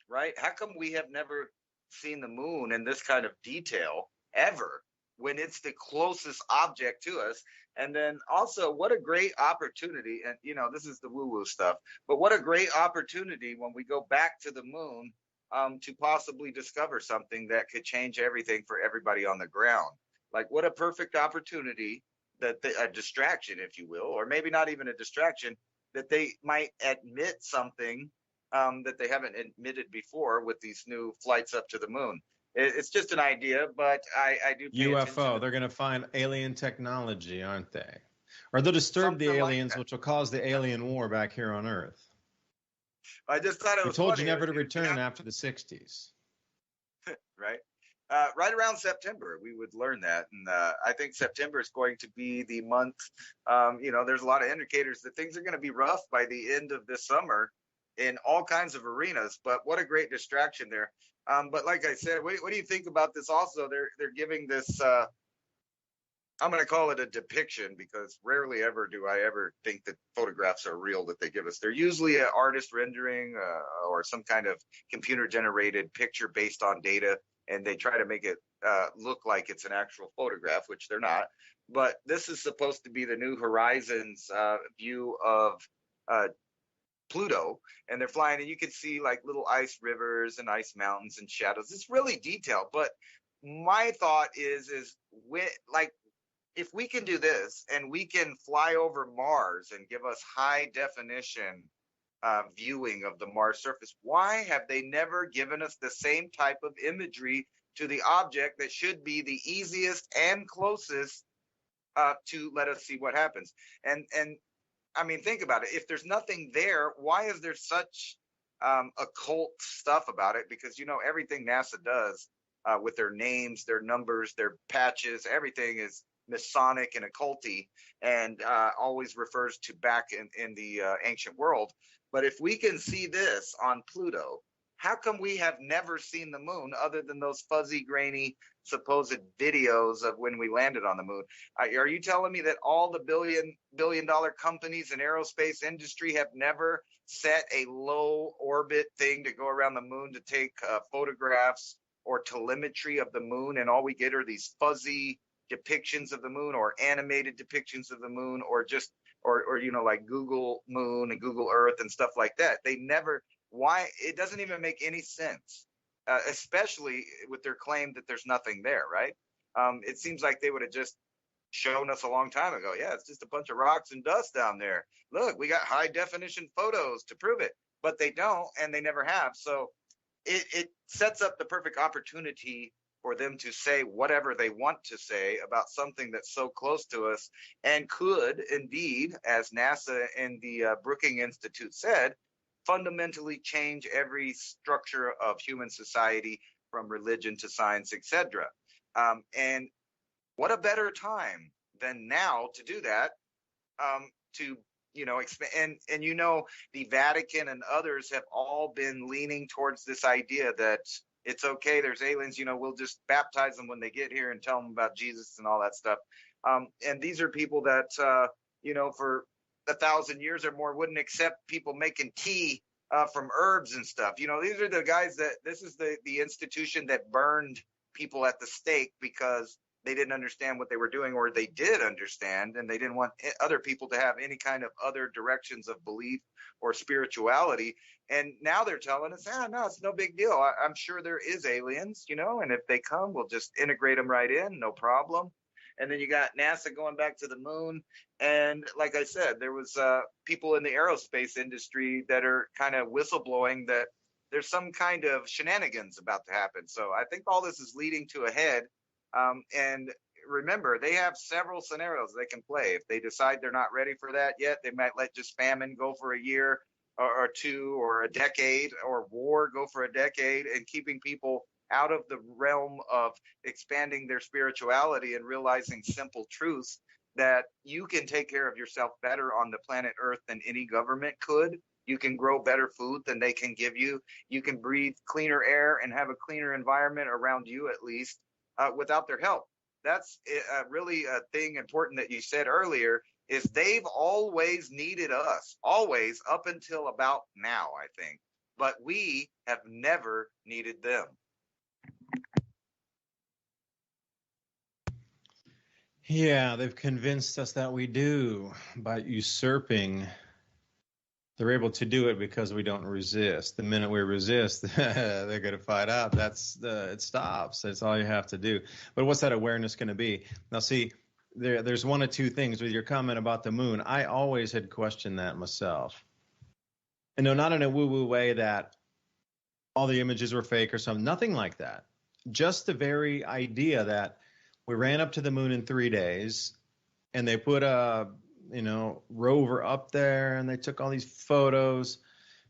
right? How come we have never seen the moon in this kind of detail ever, when it's the closest object to us? And then also, what a great opportunity, and this is the woo-woo stuff, but what a great opportunity when we go back to the moon to possibly discover something that could change everything for everybody on the ground. Like, what a perfect opportunity, that a distraction, if you will, or maybe not even a distraction, that they might admit something that they haven't admitted before with these new flights up to the moon. It's just an idea, but I do pay UFO, attention. they're going to find alien technology, aren't they? Or they'll disturb the Something like aliens, that. which will cause the alien war back here on Earth. I just thought it We was told funny. you never to return after the 60s. Right. Right around September, we would learn that. And I think September is going to be the month. There's a lot of indicators that things are going to be rough by the end of this summer in all kinds of arenas. But what a great distraction there. But like I said, what do you think about this? Also, they're giving this. I'm going to call it a depiction, because rarely ever do I ever think that photographs are real that they give us. They're usually an artist rendering or some kind of computer generated picture based on data, and they try to make it look like it's an actual photograph, which they're not. But this is supposed to be the New Horizons view of Pluto, and they're flying, and you can see like little ice rivers and ice mountains and shadows. It's really detailed. But my thought is if we can do this and we can fly over Mars and give us high definition viewing of the Mars surface, why have they never given us the same type of imagery to the object that should be the easiest and closest to let us see what happens? And I mean, think about it. If there's nothing there, why is there such occult stuff about it? Because, everything NASA does with their names, their numbers, their patches, everything is Masonic and occulty, and always refers to back in the ancient world. But if we can see this on Pluto, how come we have never seen the moon other than those fuzzy, grainy, supposed videos of when we landed on the moon? Are you telling me that all the billion-dollar companies in aerospace industry have never set a low orbit thing to go around the moon to take photographs or telemetry of the moon, and all we get are these fuzzy depictions of the moon or animated depictions of the moon, or just like Google Moon and Google Earth and stuff like that? They never. Why? It doesn't even make any sense, especially with their claim that there's nothing there, right? It seems like they would have just shown us a long time ago. Yeah, it's just a bunch of rocks and dust down there. Look, we got high definition photos to prove it, but they don't, and they never have. So it sets up the perfect opportunity for them to say whatever they want to say about something that's so close to us, and could indeed, as NASA and the Brookings Institute said, fundamentally change every structure of human society, from religion to science, etc. And what a better time than now to do that, to expand. And the Vatican and others have all been leaning towards this idea that it's okay, there's aliens, we'll just baptize them when they get here and tell them about Jesus and all that stuff. And these are people that for 1,000 years or more wouldn't accept people making tea from herbs and stuff. These are the guys this is the institution that burned people at the stake because they didn't understand what they were doing, or they did understand and they didn't want other people to have any kind of other directions of belief or spirituality. And now they're telling us, no, it's no big deal. I'm sure there is aliens, and if they come, we'll just integrate them right in, no problem. And then you got NASA going back to the moon. And like I said, there was people in the aerospace industry that are kind of whistleblowing that there's some kind of shenanigans about to happen. So I think all this is leading to a head. And remember, they have several scenarios they can play. If they decide they're not ready for that yet, they might let just famine go for a year or two, or a decade, or war go for a decade, and keeping people out of the realm of expanding their spirituality and realizing simple truths that you can take care of yourself better on the planet Earth than any government could. You can grow better food than they can give you. You can breathe cleaner air and have a cleaner environment around you, at least, without their help. That's really a thing important that you said earlier, is they've always needed us, always, up until about now, I think. But we have never needed them. Yeah, they've convinced us that we do by usurping. They're able to do it because we don't resist. The minute we resist, they're going to fight out. It stops. That's all you have to do. But what's that awareness going to be? Now, see, there's one of two things with your comment about the moon. I always had questioned that myself. And no, not in a woo-woo way that all the images were fake or something. Nothing like that. Just the very idea that we ran up to the moon in 3 days, and they put a rover up there, and they took all these photos.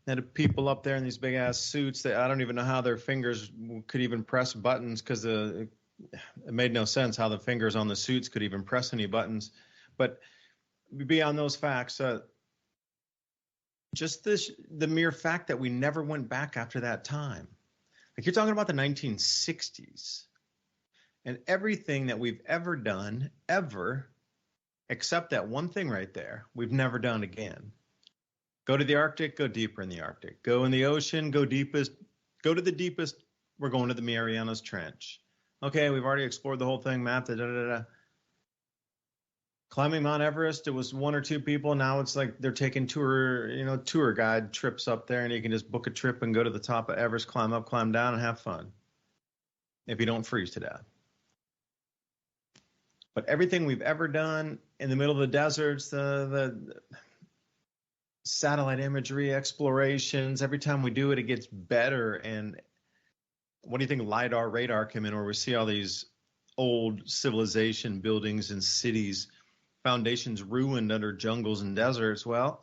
They had people up there in these big ass suits that I don't even know how their fingers could even press buttons, because it made no sense how the fingers on the suits could even press any buttons. But beyond those facts, just the mere fact that we never went back after that time. Like, you're talking about the 1960s, and everything that we've ever done, ever, except that one thing right there, we've never done again. Go to the Arctic, go deeper in the Arctic. Go in the ocean, go deepest. Go to the deepest. We're going to the Marianas Trench. Okay, we've already explored the whole thing, mapped it, Climbing Mount Everest, it was one or two people. Now it's like they're taking tour guide trips up there, and you can just book a trip and go to the top of Everest, climb up, climb down, and have fun, if you don't freeze to death. But everything we've ever done in the middle of the deserts, the satellite imagery, explorations, every time we do it, it gets better. And what do you think LIDAR, radar come in, where we see all these old civilization buildings and cities, foundations ruined under jungles and deserts? Well,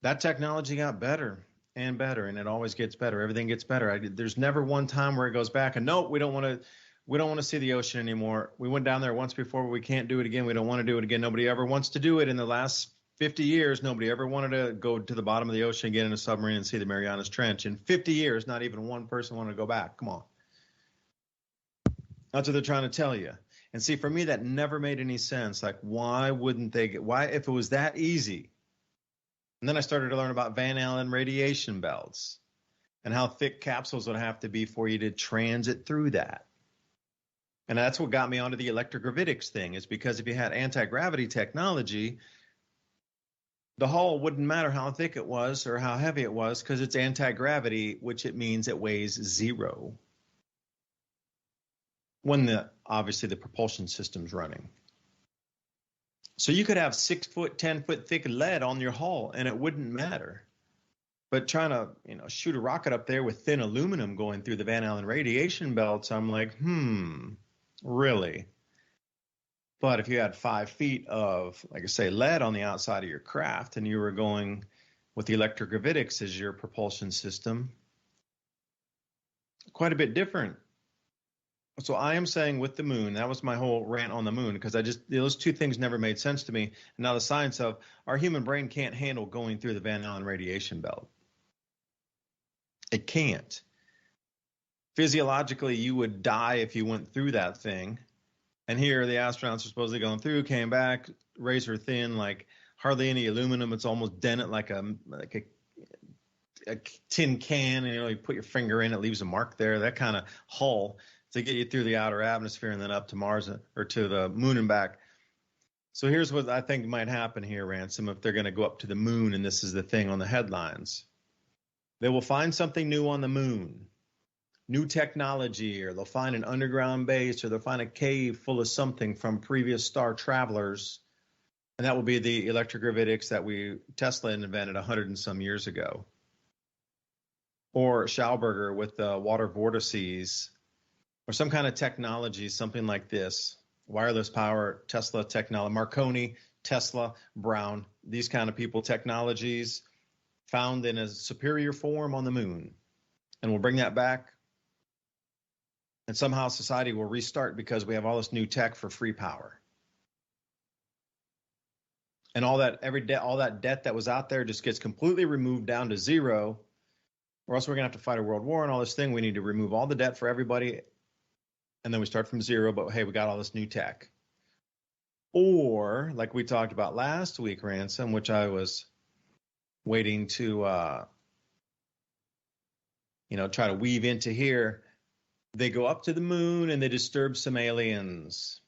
that technology got better and better, and it always gets better. Everything gets better. There's never one time where it goes back and, nope, we don't want to see the ocean anymore. We went down there once before, but we can't do it again. We don't want to do it again. Nobody ever wants to do it. In the last 50 years, nobody ever wanted to go to the bottom of the ocean, get in a submarine, and see the Marianas Trench. In 50 years, not even one person wanted to go back. Come on. That's what they're trying to tell you. And see, for me, that never made any sense. Like, why wouldn't they why, if it was that easy? And then I started to learn about Van Allen radiation belts and how thick capsules would have to be for you to transit through that. And that's what got me onto the electrogravitics thing, is because if you had anti-gravity technology, the hull wouldn't matter how thick it was or how heavy it was, because it's anti-gravity, which it means it weighs zero when obviously the propulsion system's running. So you could have 6 foot, 10 foot thick lead on your hull and it wouldn't matter. But trying to, shoot a rocket up there with thin aluminum going through the Van Allen radiation belts, I'm like, really? But if you had 5 feet of, like I say, lead on the outside of your craft, and you were going with the electrogravitics as your propulsion system, quite a bit different. So I am saying with the moon, that was my whole rant on the moon, because those two things never made sense to me. And now the science of our human brain can't handle going through the Van Allen radiation belt. It can't. Physiologically, you would die if you went through that thing. And here the astronauts are supposedly going through, came back, razor thin, like hardly any aluminum. It's almost dented like a tin can, and you put your finger in, it leaves a mark there. That kind of hull to get you through the outer atmosphere and then up to Mars or to the moon and back. So here's what I think might happen here, Ransom, if they're going to go up to the moon, and this is the thing on the headlines. They will find something new on the moon, new technology, or they'll find an underground base, or they'll find a cave full of something from previous star travelers, and that will be the electrogravitics that Tesla invented 100 and some years ago. Or Schauberger with the water vortices, or some kind of technology, something like this. Wireless power, Tesla technology, Marconi, Tesla, Brown, these kind of people, technologies found in a superior form on the moon. And we'll bring that back. And somehow society will restart because we have all this new tech for free power. And all that debt that was out there just gets completely removed down to zero, or else we're going to have to fight a world war and all this thing. We need to remove all the debt for everybody, and then we start from zero, but hey, we got all this new tech. Or, like we talked about last week, Ransom, which I was waiting to try to weave into here, they go up to the moon and they disturb some aliens.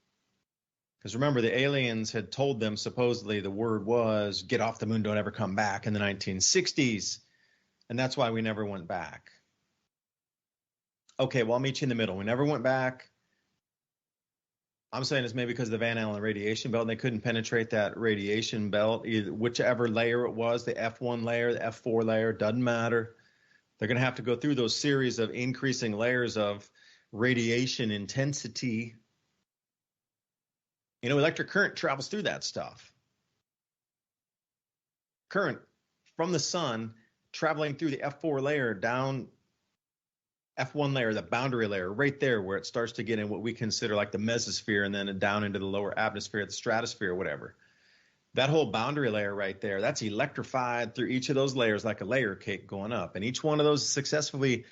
Because remember, the aliens had told them, supposedly the word was, get off the moon, don't ever come back, in the 1960s. And that's why we never went back. Okay, well, I'll meet you in the middle. We never went back. I'm saying it's maybe because of the Van Allen radiation belt, and they couldn't penetrate that radiation belt, whichever layer it was, the F1 layer, the F4 layer, doesn't matter. They're going to have to go through those series of increasing layers of radiation intensity Electric current travels through that stuff. Current from the sun traveling through the F4 layer down F1 layer, the boundary layer, right there where it starts to get in what we consider like the mesosphere, and then down into the lower atmosphere, the stratosphere, whatever. That whole boundary layer right there, that's electrified through each of those layers like a layer cake going up. And each one of those is successfully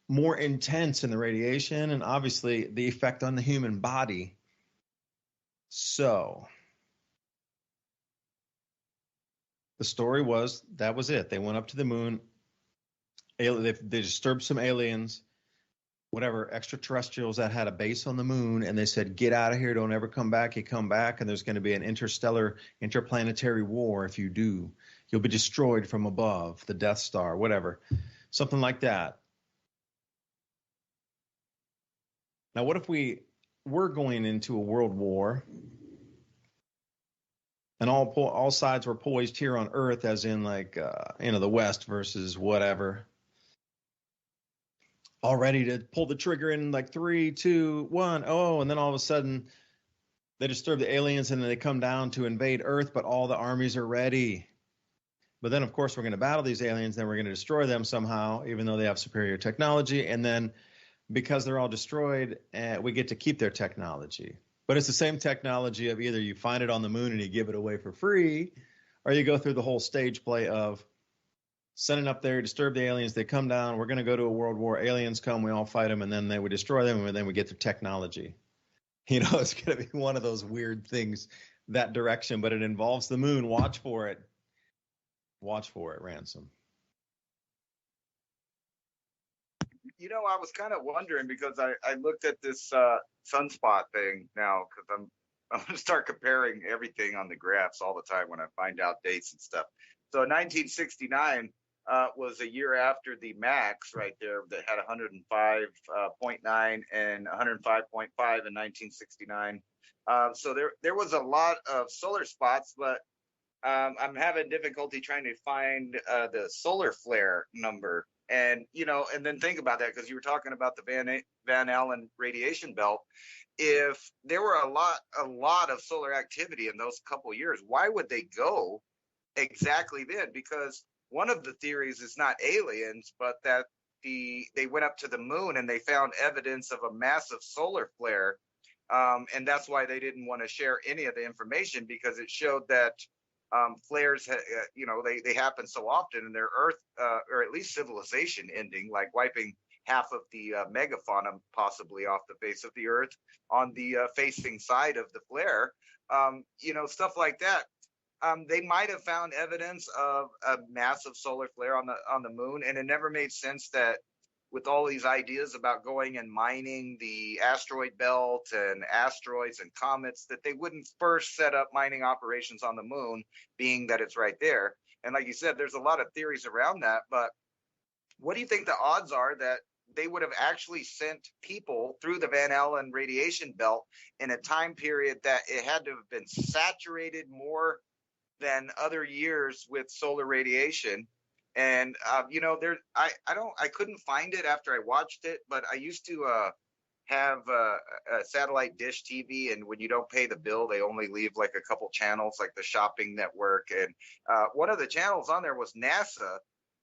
more intense in the radiation and obviously the effect on the human body. So the story was, that was it. They went up to the moon. They disturbed some aliens, whatever, extraterrestrials that had a base on the moon, and they said, get out of here, don't ever come back. You come back, and there's going to be an interplanetary war. If you do, you'll be destroyed from above, the Death Star, whatever, something like that. Now, what if we were going into a world war, and all sides were poised here on Earth, as in like, the West versus whatever, all ready to pull the trigger in like 3, 2, 1, oh, and then all of a sudden they disturb the aliens and then they come down to invade Earth, but all the armies are ready. But then, of course, we're going to battle these aliens, then we're going to destroy them somehow, even though they have superior technology. And then because they're all destroyed, we get to keep their technology. But it's the same technology of either you find it on the moon and you give it away for free, or you go through the whole stage play of sending up there, disturb the aliens, they come down, we're going to go to a world war, aliens come, we all fight them, and then they would destroy them, and then we get their technology. It's going to be one of those weird things that direction, but it involves the moon. Watch for it. Watch for it, Ransom. I was kind of wondering because I looked at this sunspot thing now because I'm going to start comparing everything on the graphs all the time when I find out dates and stuff. So 1969 was a year after the Miacs right there that had 105.9 and 105.5 in 1969. So there was a lot of solar spots, but I'm having difficulty trying to find the solar flare number. And, and then think about that because you were talking about the Van Allen radiation belt. If there were a lot of solar activity in those couple of years, why would they go exactly then? Because one of the theories is not aliens, but that they went up to the moon and they found evidence of a massive solar flare. And that's why they didn't want to share any of the information, because it showed that flares, they happen so often, and their Earth, or at least civilization ending, like wiping half of the megafauna possibly off the face of the Earth on the facing side of the flare, stuff like that. They might have found evidence of a massive solar flare on the moon, and it never made sense that with all these ideas about going and mining the asteroid belt and asteroids and comets, that they wouldn't first set up mining operations on the moon, being that it's right there. And like you said, there's a lot of theories around that, but what do you think the odds are that they would have actually sent people through the Van Allen radiation belt in a time period that it had to have been saturated more than other years with solar radiation? And I couldn't find it after I watched it, but I used to have a satellite dish TV, and when you don't pay the bill, they only leave like a couple channels, like the shopping network. And one of the channels on there was NASA,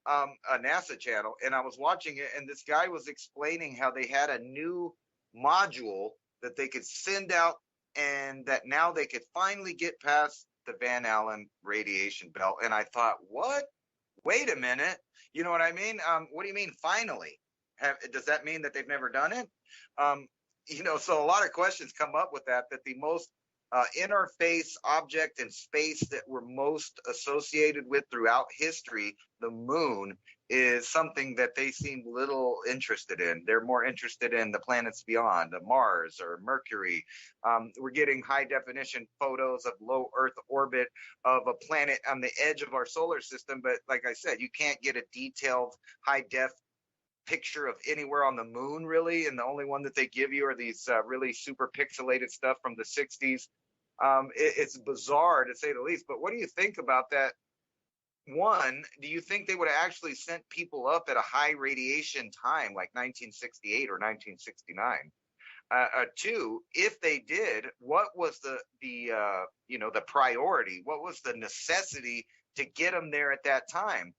a NASA channel, and I was watching it, and this guy was explaining how they had a new module that they could send out, and that now they could finally get past the Van Allen radiation belt. And I thought, what? Wait a minute. You know what I mean? What do you mean finally? Does that mean that they've never done it? So a lot of questions come up with that the most interface object in space that we're most associated with throughout history, the moon, is something that they seem little interested in. They're more interested in the planets beyond, Mars or Mercury. We're getting high definition photos of low Earth orbit of a planet on the edge of our solar system. But like I said, you can't get a detailed high def picture of anywhere on the moon, really. And the only one that they give you are these really super pixelated stuff from the 60s. It's bizarre to say the least. But what do you think about that? One, do you think they would have actually sent people up at a high radiation time like 1968 or 1969? Two, if they did, what was the priority? What was the necessity to get them there at that time?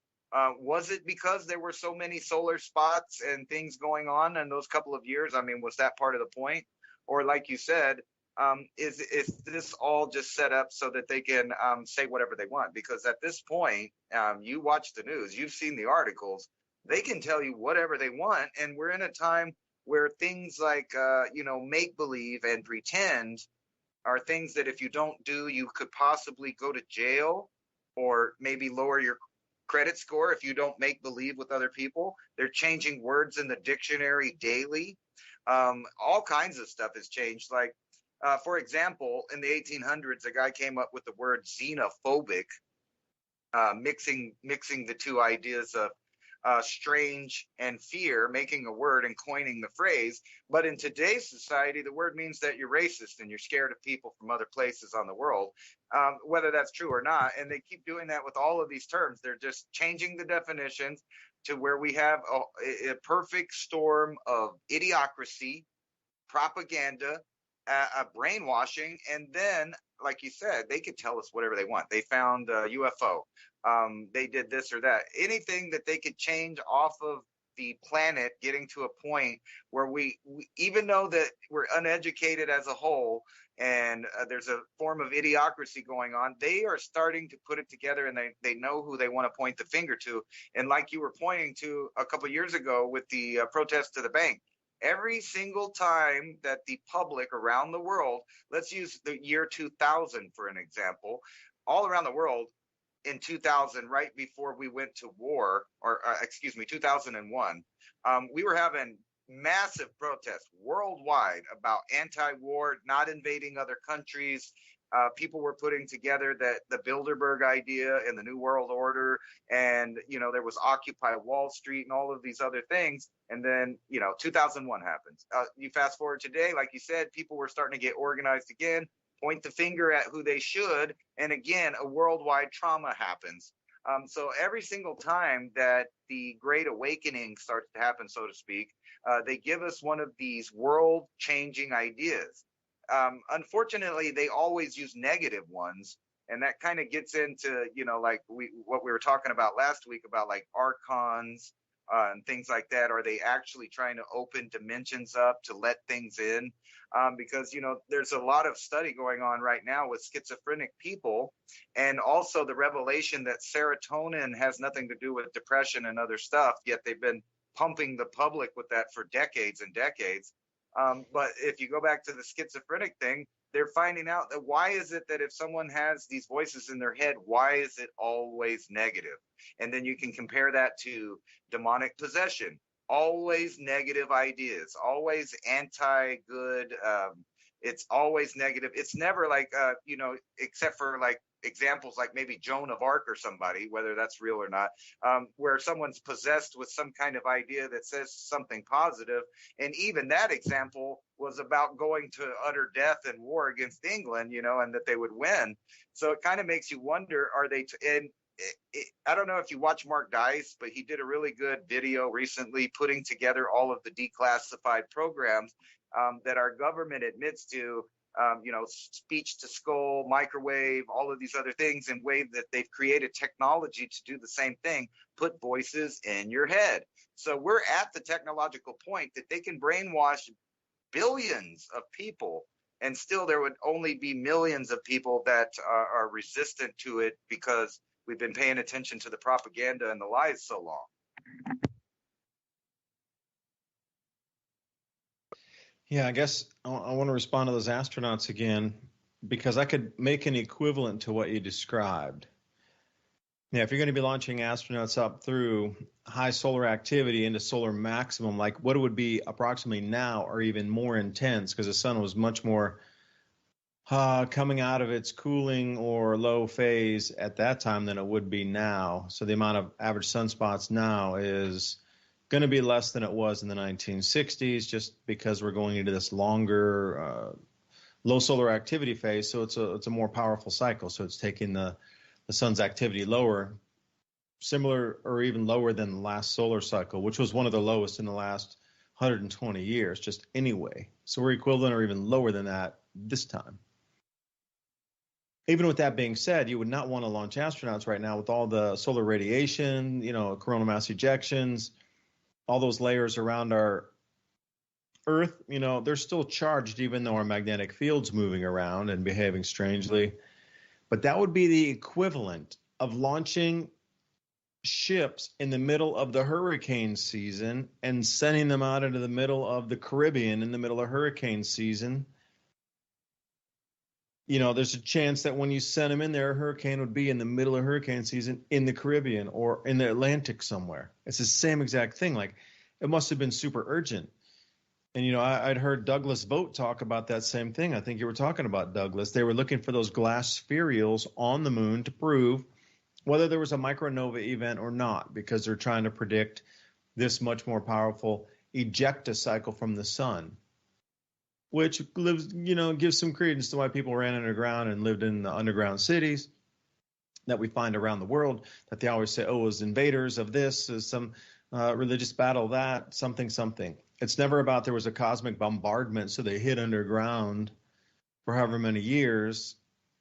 Was it because there were so many solar spots and things going on in those couple of years? I mean, was that part of the point? Or like you said, is this all just set up so that they can say whatever they want? Because at this point, you watch the news, you've seen the articles, they can tell you whatever they want. And we're in a time where things like, make believe and pretend are things that if you don't do, you could possibly go to jail or maybe lower your credit score if you don't make believe with other people. They're changing words in the dictionary daily. All kinds of stuff has changed. Like, for example, in the 1800s, a guy came up with the word xenophobic, mixing the two ideas of strange and fear, making a word and coining the phrase. But in today's society, the word means that you're racist and you're scared of people from other places on the world, whether that's true or not. And they keep doing that with all of these terms. They're just changing the definitions to where we have a perfect storm of idiocracy, propaganda, brainwashing, and then, like you said, they could tell us whatever they want. They found a UFO. They did this or that. Anything that they could change off of the planet, getting to a point where we even though that we're uneducated as a whole, and there's a form of idiocracy going on, they are starting to put it together, and they know who they want to point the finger to. And like you were pointing to a couple of years ago with the protest to the bank, every single time that the public around the world, let's use the year 2000 for an example, all around the world in 2000, right before we went to war, or 2001, we were having massive protests worldwide about anti-war, not invading other countries. People were putting together the Bilderberg idea and the New World Order, and there was Occupy Wall Street and all of these other things. And then 2001 happens. You fast forward today, like you said, people were starting to get organized again, point the finger at who they should, and again, a worldwide trauma happens. So every single time that the Great Awakening starts to happen, so to speak, they give us one of these world-changing ideas. Unfortunately, they always use negative ones, and that kind of gets into, what we were talking about last week about like archons and things like that. Are they actually trying to open dimensions up to let things in? Because, there's a lot of study going on right now with schizophrenic people, and also the revelation that serotonin has nothing to do with depression and other stuff, yet they've been pumping the public with that for decades and decades. But if you go back to the schizophrenic thing, they're finding out that why is it that if someone has these voices in their head, why is it always negative? And then you can compare that to demonic possession. Always negative ideas, always anti-good. It's always negative. It's never like, except for like examples like maybe Joan of Arc or somebody, whether that's real or not, where someone's possessed with some kind of idea that says something positive. And even that example was about going to utter death and war against England, and that they would win. So it kind of makes you wonder, are they, I don't know if you watch Mark Dice, but he did a really good video recently putting together all of the declassified programs that our government admits to, speech to skull, microwave, all of these other things, in ways that they've created technology to do the same thing, put voices in your head. So we're at the technological point that they can brainwash billions of people, and still there would only be millions of people that are resistant to it because we've been paying attention to the propaganda and the lies so long. Yeah, I guess I want to respond to those astronauts again, because I could make an equivalent to what you described. Yeah, if you're going to be launching astronauts up through high solar activity into solar maximum, like what it would be approximately now, or even more intense, because the sun was much more coming out of its cooling or low phase at that time than it would be now. So the amount of average sunspots now is going to be less than it was in the 1960s, just because we're going into this longer low solar activity phase. So it's a more powerful cycle. So it's taking the sun's activity lower, similar or even lower than the last solar cycle, which was one of the lowest in the last 120 years, just anyway. So we're equivalent or even lower than that this time. Even with that being said, you would not want to launch astronauts right now with all the solar radiation, coronal mass ejections, all those layers around our Earth, they're still charged even though our magnetic field's moving around and behaving strangely. But that would be the equivalent of launching ships in the middle of the hurricane season and sending them out into the middle of the Caribbean in the middle of hurricane season. There's a chance that when you send them in there, a hurricane would be in the middle of hurricane season in the Caribbean or in the Atlantic somewhere. It's the same exact thing. Like, it must have been super urgent. And, I'd heard Douglas Vogt talk about that same thing. I think you were talking about Douglas. They were looking for those glass spherules on the moon to prove whether there was a micronova event or not, because they're trying to predict this much more powerful ejecta cycle from the sun, which gives some credence to why people ran underground and lived in the underground cities that we find around the world, that they always say, oh, it was invaders of this, some religious battle, that, something. It's never about there was a cosmic bombardment, so they hid underground for however many years,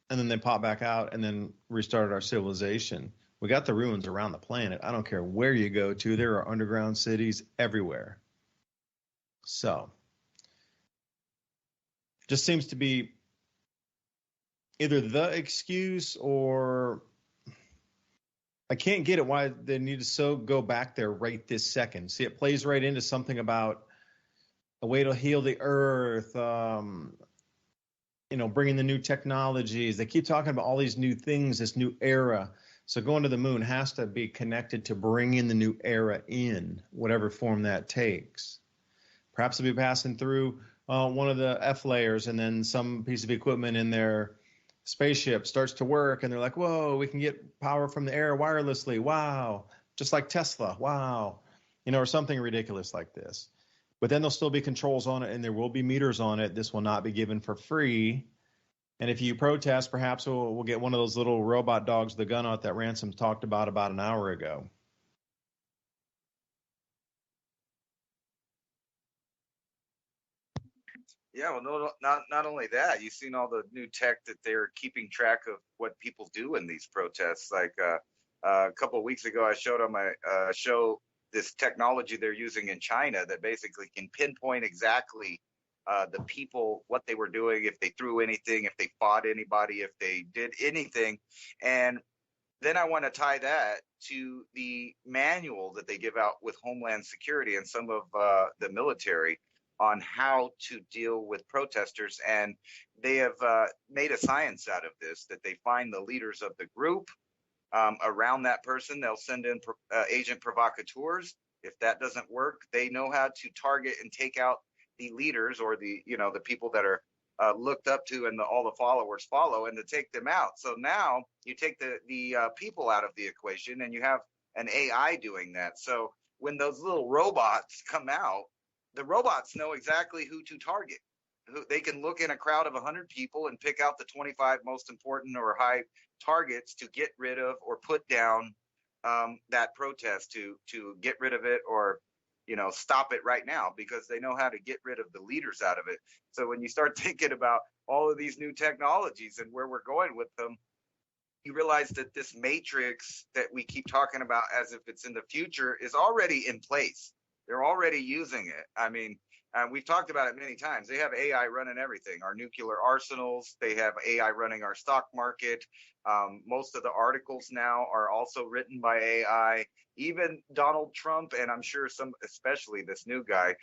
and then they pop back out and then restarted our civilization. We got the ruins around the planet. I don't care where you go to. There are underground cities everywhere. So, just seems to be either the excuse, or I can't get it why they need to go back there right this second. See, it plays right into something about a way to heal the earth, bringing the new technologies. They keep talking about all these new things, this new era. So going to the moon has to be connected to bringing the new era in, whatever form that takes. Perhaps they'll be passing through one of the F layers, and then some piece of equipment in their spaceship starts to work, and they're like, whoa, we can get power from the air wirelessly. Wow. Just like Tesla. Wow. Or something ridiculous like this. But then there'll still be controls on it, and there will be meters on it. This will not be given for free. And if you protest, perhaps we'll get one of those little robot dogs, the gun out that Ransom talked about an hour ago. Yeah, well, no, not only that, you've seen all the new tech that they're keeping track of what people do in these protests. Like a couple of weeks ago, I showed on my show this technology they're using in China that basically can pinpoint exactly the people, what they were doing, if they threw anything, if they fought anybody, if they did anything. And then I want to tie that to the manual that they give out with Homeland Security and some of the military on how to deal with protesters. And they have made a science out of this, that they find the leaders of the group. Around that person, they'll send in agent provocateurs. If that doesn't work, they know how to target and take out the leaders, or the people that are looked up to and all the followers follow, and to take them out. So now you take the people out of the equation, and you have an AI doing that. So when those little robots come out, the robots know exactly who to target. They can look in a crowd of 100 people and pick out the 25 most important or high targets to get rid of or put down that protest, to get rid of it, or stop it right now, because they know how to get rid of the leaders out of it. So when you start thinking about all of these new technologies and where we're going with them, you realize that this matrix that we keep talking about as if it's in the future is already in place. They're already using it. I mean, we've talked about it many times. They have AI running everything, our nuclear arsenals. They have AI running our stock market. Most of the articles now are also written by AI. Even Donald Trump, and I'm sure some, especially this new guy,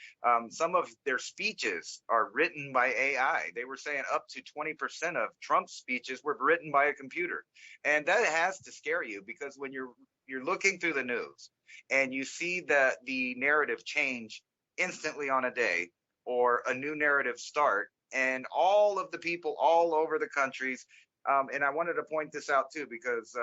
some of their speeches are written by AI. They were saying up to 20% of Trump's speeches were written by a computer. And that has to scare you, because when you're looking through the news and you see the narrative change instantly on a day, or a new narrative start, and all of the people all over the countries, and I wanted to point this out too, because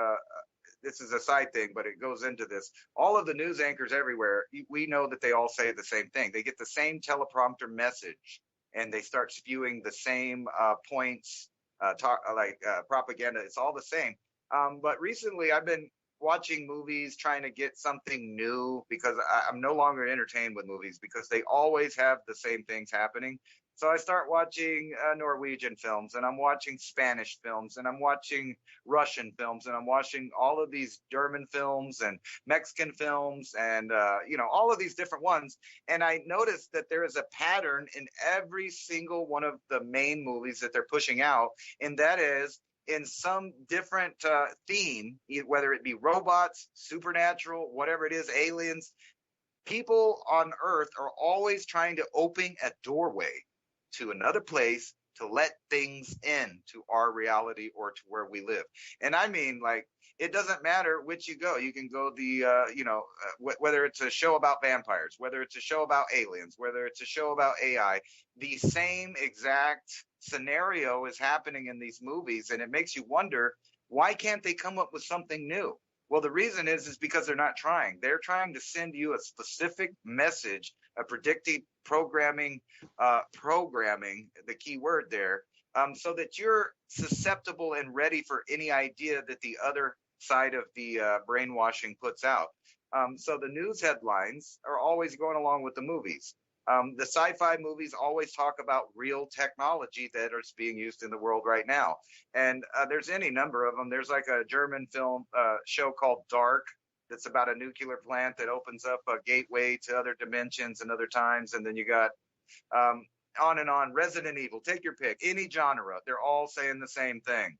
this is a side thing, but it goes into this. All of the news anchors everywhere, we know that they all say the same thing. They get the same teleprompter message, and they start spewing the same points, propaganda. It's all the same. But recently I've been watching movies, trying to get something new, because I'm no longer entertained with movies because they always have the same things happening. So I start watching Norwegian films, and I'm watching Spanish films, and I'm watching Russian films, and I'm watching all of these German films and Mexican films, and all of these different ones. And I noticed that there is a pattern in every single one of the main movies that they're pushing out, and that is in some different theme, whether it be robots, supernatural, whatever it is, aliens. People on Earth are always trying to open a doorway to another place to let things in to our reality or to where we live. And I mean, like, it doesn't matter which you go. You can go whether it's a show about vampires, whether it's a show about aliens, whether it's a show about AI, the same exact scenario is happening in these movies. And it makes you wonder, why can't they come up with something new? Well, the reason is because they're not trying. They're trying to send you a specific message, a predictive programming, the key word there, so that you're susceptible and ready for any idea that the other side of the brainwashing puts out. So the news headlines are always going along with the movies. The sci-fi movies always talk about real technology that is being used in the world right now. And there's any number of them. There's like a German film show called Dark that's about a nuclear plant that opens up a gateway to other dimensions and other times. And then you got on and on. Resident Evil, take your pick, any genre. They're all saying the same thing.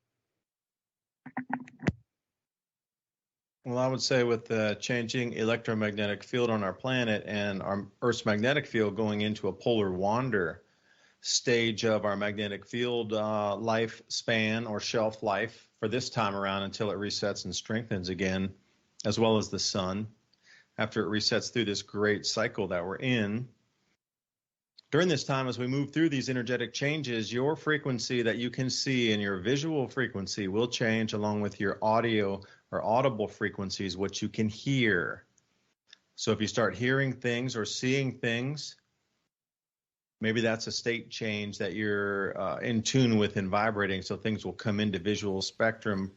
Well, I would say with the changing electromagnetic field on our planet and our Earth's magnetic field going into a polar wander stage of our magnetic field lifespan or shelf life for this time around until it resets and strengthens again, as well as the sun, after it resets through this great cycle that we're in. During this time, as we move through these energetic changes, your frequency that you can see and your visual frequency will change along with your audio or audible frequencies, what you can hear. So if you start hearing things or seeing things, maybe that's a state change that you're in tune with and vibrating. So things will come into visual spectrum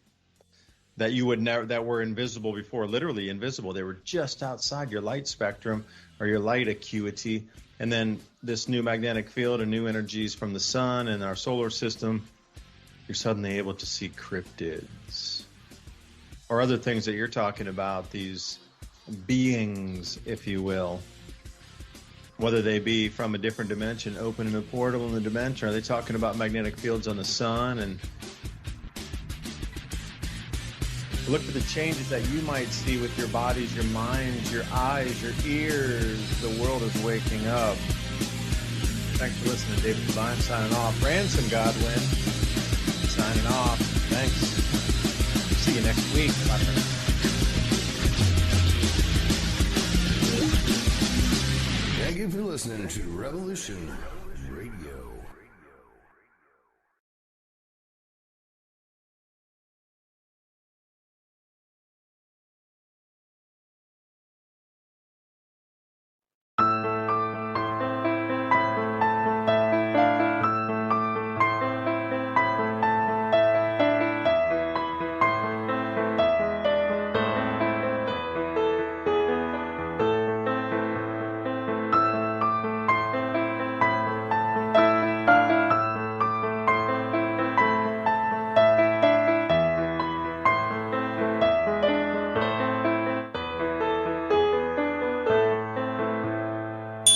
that you would never, that were invisible before, literally invisible. They were just outside your light spectrum or your light acuity. And then this new magnetic field and new energies from the sun and our solar system, you're suddenly able to see cryptids or other things that you're talking about, these beings, if you will, whether they be from a different dimension, opening a portal in the dimension. Are they talking about magnetic fields on the sun? And look for the changes that you might see with your bodies, your minds, your eyes, your ears. The world is waking up. Thanks for listening. David DuByne signing off. Ransom, Godwin signing off. Thanks. See you next week. Bye. Thank you for listening to Revolution